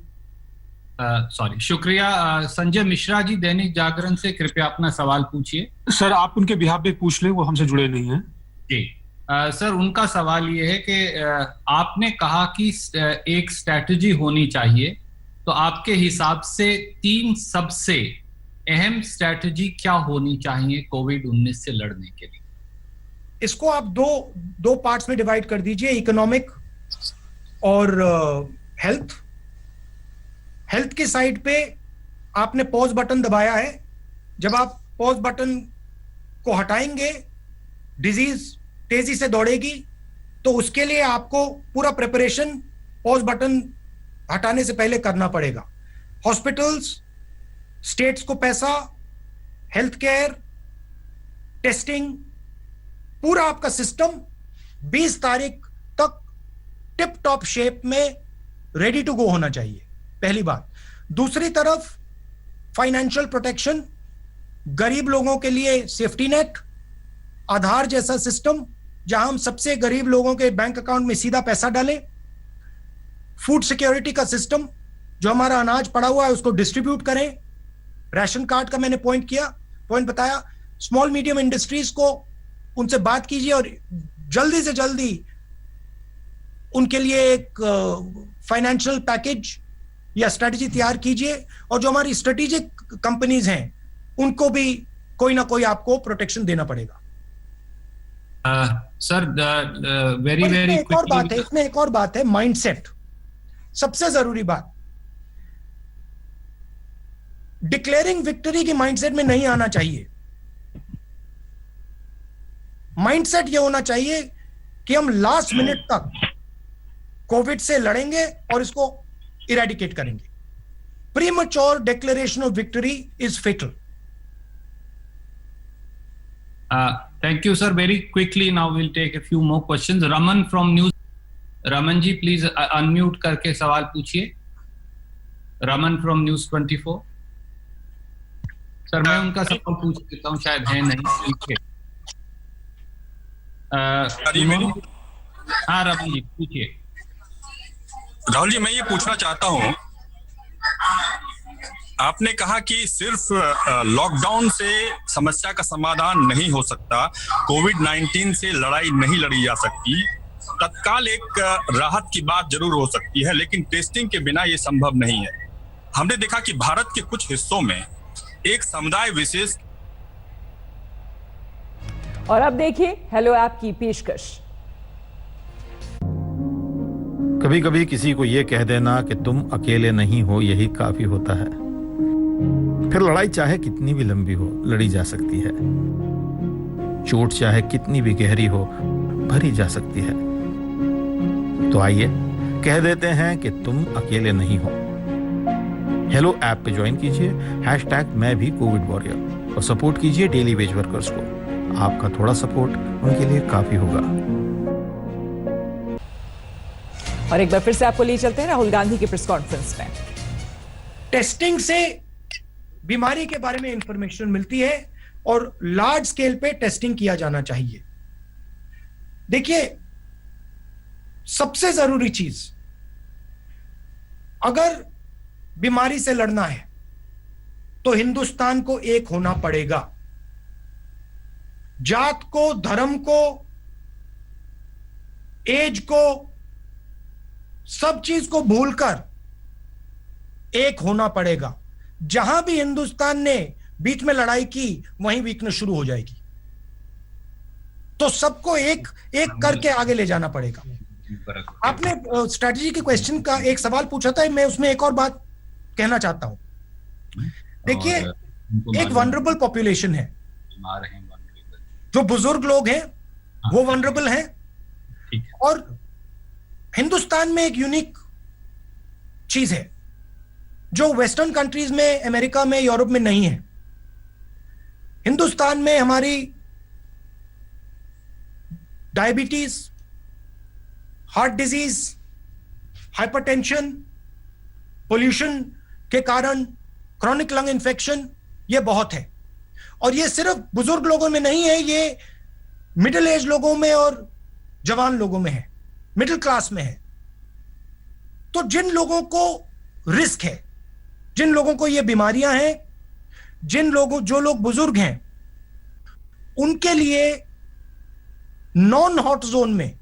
Speaker 5: Sorry, शुक्रिया। संजय मिश्रा जी, दैनिक जागरण से, कृपया अपना सवाल पूछिए।
Speaker 10: Sir, आप उनके behalf पे पूछ लें, वो हमसे जुड़े नहीं हैं।
Speaker 5: जी सर, उनका सवाल ये है कि आपने कहा कि एक स्ट्रैटेजी होनी चाहिए, तो आपके हिसाब से 3 सबसे अहम स्ट्रैटेजी क्या होनी चाहिए कोविड-19 से लड़ने के लिए?
Speaker 4: इसको आप दो पार्ट्स में डिवाइड कर दीजिए, इकोनॉमिक और हेल्थ के साइड पे आपने पॉज बटन दबाया है। जब आप पॉज बटन को हटाएंगे, डिजीज तेजी से दौड़ेगी, तो उसके लिए आपको पूरा प्रिपरेशन पॉज बटन हटाने से पहले करना पड़ेगा। हॉस्पिटल्स, स्टेट्स को पैसा, हेल्थ केयर, टेस्टिंग, पूरा आपका सिस्टम 20 तारीख तक टिप टॉप शेप में रेडी टू गो होना चाहिए, पहली बात। दूसरी तरफ फाइनेंशियल प्रोटेक्शन, गरीब लोगों के लिए सेफ्टी नेट, आधार जैसा सिस्टम जहां हम सबसे गरीब लोगों के बैंक अकाउंट में सीधा पैसा डालें, फूड सिक्योरिटी का सिस्टम, जो हमारा अनाज पड़ा हुआ है उसको डिस्ट्रीब्यूट करें, राशन कार्ड का मैंने पॉइंट बताया, स्मॉल मीडियम इंडस्ट्रीज को उनसे बात कीजिए और जल्दी से जल्दी उनके लिए एक फाइनेंशियल पैकेज या स्ट्रेटजी तैयार कीजिए, और जो हमारी स्ट्रेटेजिक कंपनीज हैं उनको भी कोई ना कोई आपको प्रोटेक्शन देना पड़ेगा।
Speaker 5: सर, वेरी
Speaker 4: इसमें एक और बात है, माइंडसेट। सबसे जरूरी बात, डिक्लेयरिंग विक्ट्री की माइंडसेट में नहीं आना चाहिए। माइंडसेट ये होना चाहिए कि हम लास्ट मिनट तक कोविड से लड़ेंगे और इसको इरेडिकेट करेंगे। Premature declaration of victory is fatal.
Speaker 5: Thank you, sir. Very quickly, now we'll take a few more questions. Raman from News. Raman ji, please unmute करके सवाल पूछिए। Raman from News 24. सर, मैं उनका सवाल पूछ लेता हूँ, शायद है नहीं। ठीक है। हाँ रमन जी, पूछिए।
Speaker 18: राहुल जी, मैं ये पूछना चाहता हूँ, आपने कहा कि सिर्फ लॉकडाउन से समस्या का समाधान नहीं हो सकता, कोविड-19 से लड़ाई नहीं लड़ी जा सकती, तत्काल एक राहत की बात जरूर हो सकती है, लेकिन टेस्टिंग के बिना ये संभव नहीं है। हमने देखा कि भारत के कुछ हिस्सों में एक समुदाय विशेष।
Speaker 3: और अब देखिए हेलो ऐप की पेशकश।
Speaker 1: कभी कभी किसी को यह कह देना कि तुम अकेले नहीं हो, यही काफी होता है। फिर लड़ाई चाहे कितनी भी लंबी हो, लड़ी जा सकती है। चोट चाहे कितनी भी गहरी हो, भरी जा सकती है। तो आइए कह देते हैं कि तुम अकेले नहीं हो। हेलो ऐप पे ज्वाइन कीजिए, #मैं भी कोविड वॉरियर, और सपोर्ट कीजिए डेली वेज वर्कर्स को। आपका थोड़ा सपोर्ट उनके लिए काफी होगा।
Speaker 3: और एक बार फिर से आपको ले चलते हैं राहुल गांधी के प्रेस कॉन्फ्रेंस में।
Speaker 4: टेस्टिंग से बीमारी के बारे में इंफॉर्मेशन मिलती है और लार्ज स्केल पे टेस्टिंग किया जाना चाहिए। देखिए, सबसे जरूरी चीज, अगर बीमारी से लड़ना है तो हिंदुस्तान को एक होना पड़ेगा। जात को, धर्म को, एज को, सब चीज को भूलकर एक होना पड़ेगा। जहां भी हिंदुस्तान ने बीच में लड़ाई की वहीं वीकनेस शुरू हो जाएगी। तो सबको एक एक करके आगे ले जाना पड़ेगा। आपने स्ट्रेटजी के क्वेश्चन का एक सवाल पूछा था, मैं उसमें एक और बात कहना चाहता हूं। देखिए, एक वनरेबल पॉपुलेशन है, जो बुजुर्ग लोग हैं वो वनरेबल हैं, और हिंदुस्तान में एक यूनिक चीज है जो वेस्टर्न कंट्रीज में, अमेरिका में, यूरोप में नहीं है। हिंदुस्तान में हमारी diabetes, heart disease, hypertension, pollution के कारण क्रॉनिक लंग इन्फेक्शन, ये बहुत है। और ये सिर्फ बुजुर्ग लोगों में नहीं है, ये मिडिल एज लोगों में और जवान लोगों में है, मिडिल क्लास में है। तो जिन लोगों को रिस्क है, जिन लोगों को ये बीमारियां हैं, जो लोग बुजुर्ग हैं, उनके लिए नॉन हॉट जोन में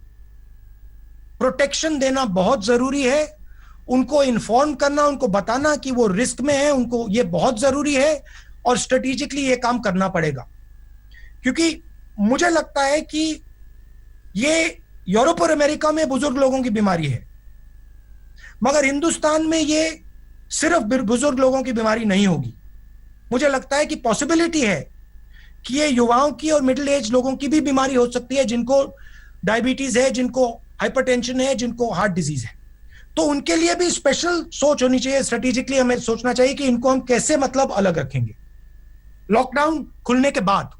Speaker 4: प्रोटेक्शन देना बहुत जरूरी है। उनको इन्फॉर्म करना, उनको बताना कि वो रिस्क में है, उनको ये बहुत जरूरी है, और स्ट्रेटेजिकली ये काम करना पड़ेगा। क्योंकि मुझे लगता है कि ये यूरोप और अमेरिका में बुजुर्ग लोगों की बीमारी है, मगर हिंदुस्तान में ये सिर्फ बुजुर्ग लोगों की बीमारी नहीं होगी। मुझे लगता है कि पॉसिबिलिटी है कि ये युवाओं की और मिडिल एज लोगों की भी बीमारी हो सकती है, जिनको डायबिटीज है, जिनको हाइपरटेंशन है, जिनको हार्ट डिजीज है। तो उनके लिए भी स्पेशल सोच होनी चाहिए। स्ट्रेटेजिकली हमें सोचना चाहिए कि इनको हम कैसे मतलब अलग रखेंगे लॉकडाउन खुलने के बाद।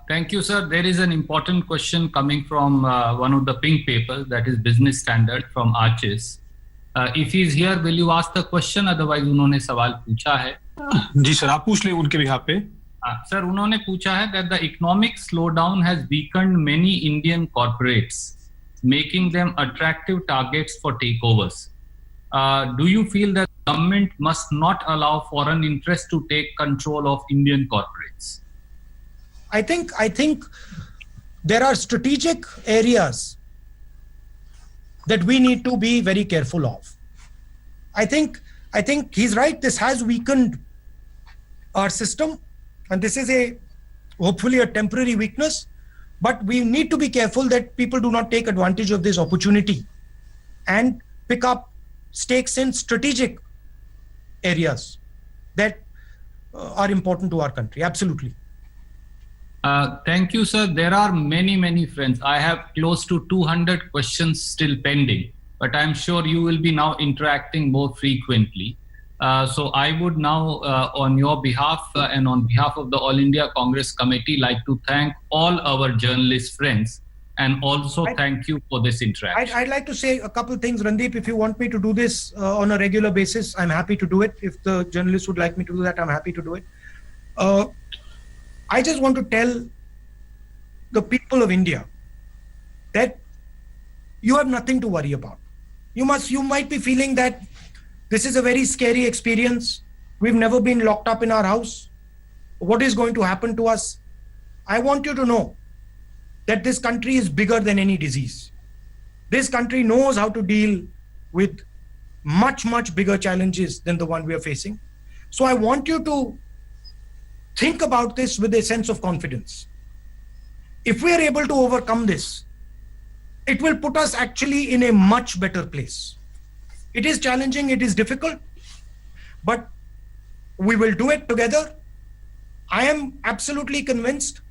Speaker 5: Thank you, sir. There is an important question coming from one of the pink papers, that is Business Standard from Arches. If he is here, will you ask the question? Otherwise, उन्होंने सवाल पूछा है।
Speaker 10: जी sir, आप पूछ ले उनके behalf पे।
Speaker 5: Sir, उन्होंने पूछा है that the economic slowdown has weakened many Indian corporates, making them attractive targets for takeovers. Do you feel that government must not allow foreign interests to take control of Indian corporates?
Speaker 4: I think there are strategic areas that we need to be very careful of. I think he's right. This has weakened our system, and this is hopefully a temporary weakness, but we need to be careful that people do not take advantage of this opportunity and pick up stakes in strategic areas that are important to our country. Absolutely.
Speaker 5: Thank you, sir. There are many friends. I have close to 200 questions still pending, but I'm sure you will be now interacting more frequently. So I would now, on your behalf and on behalf of the All India Congress Committee, like to thank all our journalist friends, and also thank you for this interaction.
Speaker 4: I'd like to say a couple things, Randeep. If you want me to do this on a regular basis, I'm happy to do it. If the journalists would like me to do that, I'm happy to do it. I just want to tell the people of India that you have nothing to worry about. You might be feeling that this is a very scary experience. We've never been locked up in our house. What is going to happen to us? I want you to know that this country is bigger than any disease. This country knows how to deal with much bigger challenges than the one we are facing. So I want you to think about this with a sense of confidence. If we are able to overcome this, it will put us actually in a much better place. It is challenging, it is difficult, but we will do it together. I am absolutely convinced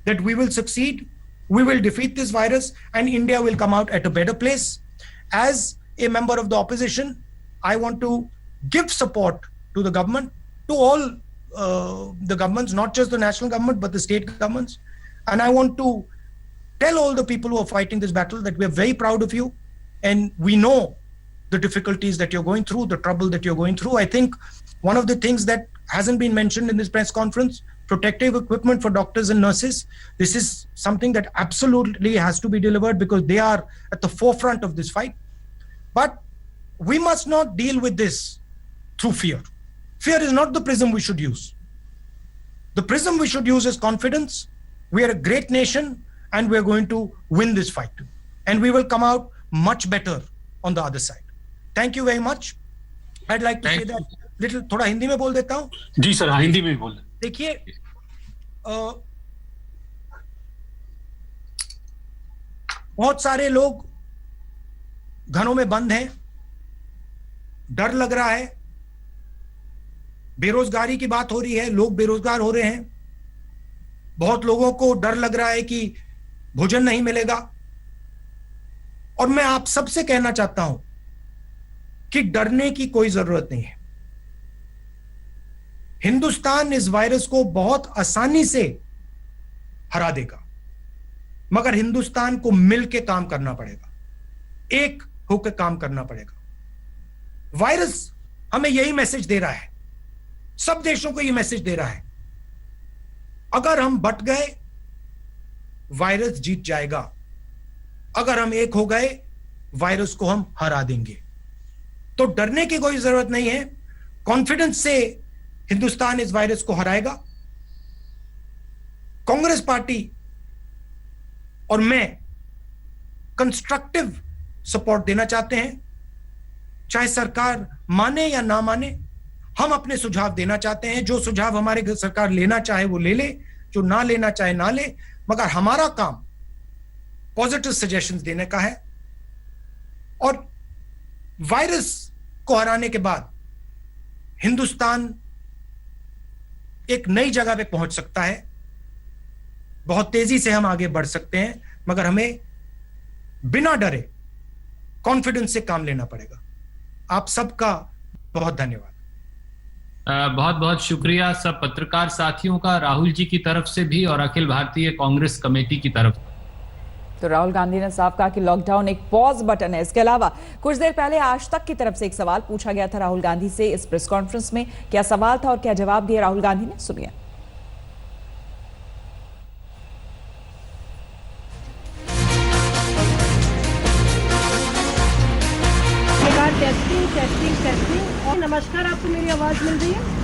Speaker 4: that we will succeed. We will defeat this virus, and India will come out at a better place. As a member of the opposition, I want to give support to the government, to all the governments, not just the national government, but the state governments. And I want to tell all the people who are fighting this battle that we are very proud of you, and we know the difficulties that you're going through, the trouble that you're going through. I think one of the things that hasn't been mentioned in this press conference, protective equipment for doctors and nurses. This is something that absolutely has to be delivered, because they are at the forefront of this fight. But we must not deal with this through fear. Fear is not the prism we should use. The prism we should use is confidence. We are a great nation, and we're going to win this fight. And we will come out much better on the other side. Thank you very much. I'd like to say that थोड़ा हिंदी में बोल देता हूं।
Speaker 10: जी sir, हाँ, हिंदी में भी बोल।
Speaker 4: देखिए, बहुत सारे लोग घरों में बंद हैं, डर लग रहा है, बेरोजगारी की बात हो रही है, लोग बेरोजगार हो रहे हैं, बहुत लोगों को डर लग रहा है कि भोजन नहीं मिलेगा। और मैं आप सबसे कहना चाहता हूं कि डरने की कोई जरूरत नहीं है। हिंदुस्तान इस वायरस को बहुत आसानी से हरा देगा, मगर हिंदुस्तान को मिलकर काम करना पड़ेगा, एक होकर काम करना पड़ेगा। वायरस हमें यही मैसेज दे रहा है, सब देशों को यह मैसेज दे रहा है, अगर हम बट गए वायरस जीत जाएगा, अगर हम एक हो गए वायरस को हम हरा देंगे। तो डरने की कोई जरूरत नहीं है, कॉन्फिडेंस से हिंदुस्तान इस वायरस को हराएगा। कांग्रेस पार्टी और मैं कंस्ट्रक्टिव सपोर्ट देना चाहते हैं, चाहे सरकार माने या ना माने, हम अपने सुझाव देना चाहते हैं। जो सुझाव हमारे सरकार लेना चाहे वो ले ले, जो ना लेना चाहे ना ले, मगर हमारा काम पॉजिटिव सजेशंस देने का है। और वायरस को हराने के बाद हिंदुस्तान एक नई जगह पे पहुंच सकता है, बहुत तेजी से हम आगे बढ़ सकते हैं, मगर हमें बिना डरे कॉन्फिडेंस से काम लेना पड़ेगा। आप सबका बहुत धन्यवाद।
Speaker 5: बहुत बहुत शुक्रिया सब पत्रकार साथियों का, राहुल जी की तरफ से भी और अखिल भारतीय कांग्रेस कमेटी की तरफ।
Speaker 3: तो राहुल गांधी ने साफ कहा कि लॉकडाउन एक पॉज बटन है। इसके अलावा कुछ देर पहले आज तक की तरफ से एक सवाल पूछा गया था राहुल गांधी से इस प्रेस कॉन्फ्रेंस में। क्या सवाल था और क्या जवाब दिया राहुल गांधी ने, सुनिए।
Speaker 13: Testing testing testing. और नमस्कार, आपको मेरी आवाज मिल रही है?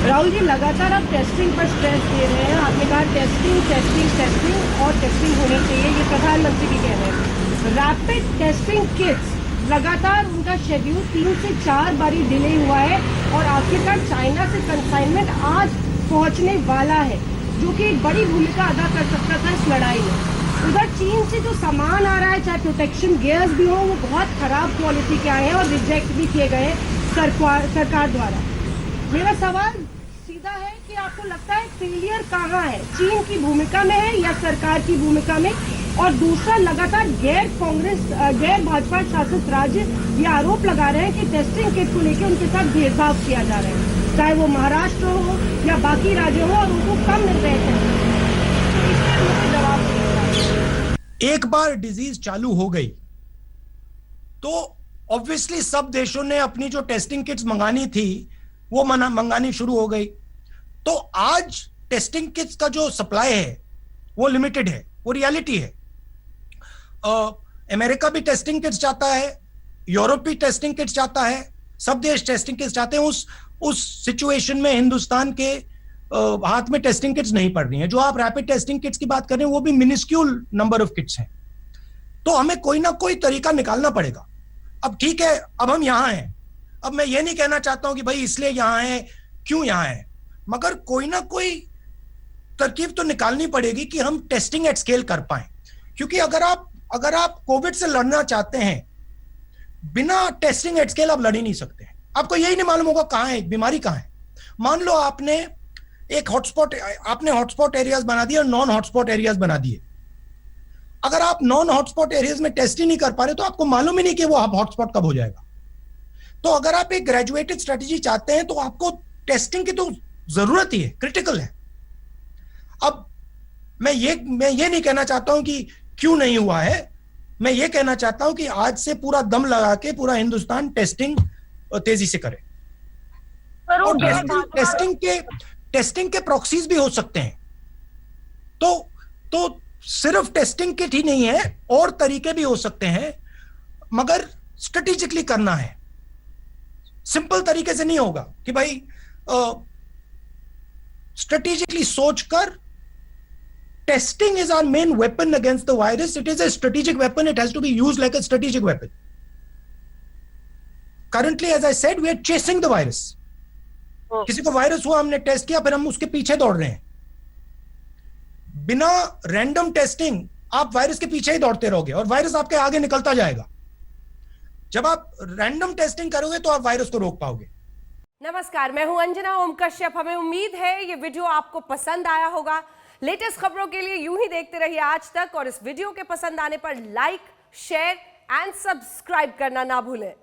Speaker 13: राहुल जी, लगातार आप टेस्टिंग पर स्ट्रेस दे रहे हैं। आपने कहा टेस्टिंग टेस्टिंग टेस्टिंग और टेस्टिंग होनी चाहिए, ये प्रधानमंत्री भी कह रहे हैं। रैपिड टेस्टिंग किट्स लगातार उनका शेड्यूल 3 से 4 बारी डिले हुआ है और आखिरकार चाइना से कंसाइनमेंट आज पहुंचने वाला है, जो कि एक बड़ी भूमिका अदा कर सकता था इस लड़ाई में। उधर चीन से जो सामान आ रहा है, चाहे प्रोटेक्शन गियर्स भी हो, वो बहुत खराब क्वालिटी के आए हैं और रिजेक्ट भी किए गए सरकार द्वारा। मेरा सवाल सीधा है कि आपको लगता है फेलियर कहाँ है, चीन की भूमिका में है या सरकार की भूमिका में? और दूसरा, लगातार गैर भाजपा शासित राज्य ये आरोप लगा रहे हैं कि टेस्टिंग किट को लेकर उनके साथ भेदभाव किया जा रहा है, चाहे वो महाराष्ट्र हो या बाकी राज्य हो, और उनको कम मिल रहे थे।
Speaker 4: एक बार डिजीज चालू हो गई तो ऑब्वियसली सब देशों ने अपनी जो टेस्टिंग किट्स मंगानी थी वो मंगानी शुरू हो गई। तो आज टेस्टिंग किट्स का जो सप्लाई है वो लिमिटेड है, वो रियलिटी है। अमेरिका भी टेस्टिंग किट्स चाहता है, यूरोप भी टेस्टिंग किट्स चाहता है, सब देश टेस्टिंग किट्स चाहते हैं। उस सिचुएशन में हिंदुस्तान के हाथ में टेस्टिंग किट्स नहीं पड़ रही हैं। जो आप रैपिड टेस्टिंग किट्स की बात कर रहे हैं वो भी मिनिस्क्यूल नंबर ऑफ किट्स हैं। तो हमें कोई ना कोई तरीका निकालना पड़ेगा। अब ठीक है, अब हम यहां हैं, अब मैं ये नहीं कहना चाहता हूं कि भाई इसलिए यहां है, क्यों यहां है, मगर कोई ना कोई तरकीब तो निकालनी पड़ेगी कि हम टेस्टिंग एट स्केल कर पाए। क्योंकि अगर आप कोविड से लड़ना चाहते हैं, बिना टेस्टिंग एट स्केल आप लड़ ही नहीं सकते। आपको यही नहीं मालूम होगा कहां है बीमारी, कहां है। मान लो आपने हॉटस्पॉट एरियाज बना दिए और नॉन हॉटस्पॉट एरियाज बना दिए। अगर आप नॉन हॉटस्पॉट एरियाज में टेस्ट ही नहीं कर पा रहे तो आपको मालूम ही नहीं कि वो हॉटस्पॉट कब हो जाएगा। तो अगर आप एक ग्रेजुएटेड स्ट्रेटेजी चाहते हैं तो आपको टेस्टिंग की तो जरूरत ही है, क्रिटिकल है। अब मैं ये नहीं कहना चाहता हूं कि क्यों नहीं हुआ है, मैं ये कहना चाहता हूं कि आज से पूरा दम लगा के पूरा हिंदुस्तान टेस्टिंग तेजी से करे। और टेस्टिंग के प्रॉक्सीज भी हो सकते हैं। तो सिर्फ टेस्टिंग किट ही नहीं है, और तरीके भी हो सकते हैं, मगर स्ट्रेटेजिकली करना है। सिंपल तरीके से नहीं होगा कि भाई स्ट्रेटेजिकली सोचकर। Testing is our main weapon against the virus. It is a strategic weapon, it has to be used like a strategic weapon. currently, as I said, we are chasing the virus. किसी को virus हुआ, हमने test किया, फिर हम उसके पीछे दौड़ रहे हैं. बिना रैंडम टेस्टिंग आप वायरस के पीछे ही दौड़ते रहोगे और वायरस आपके आगे निकलता जाएगा. जब आप रैंडम टेस्टिंग करोगे तो आप वायरस को रोक पाओगे.
Speaker 19: नमस्कार, मैं हूं अंजना ओम कश्यप. हमें उम्मीद है ये वीडियो आपको पसंद आया होगा. लेटेस्ट खबरों के लिए यूं ही देखते रहिए आज तक, और इस वीडियो के पसंद आने पर लाइक, शेयर एंड सब्सक्राइब करना ना भूलें.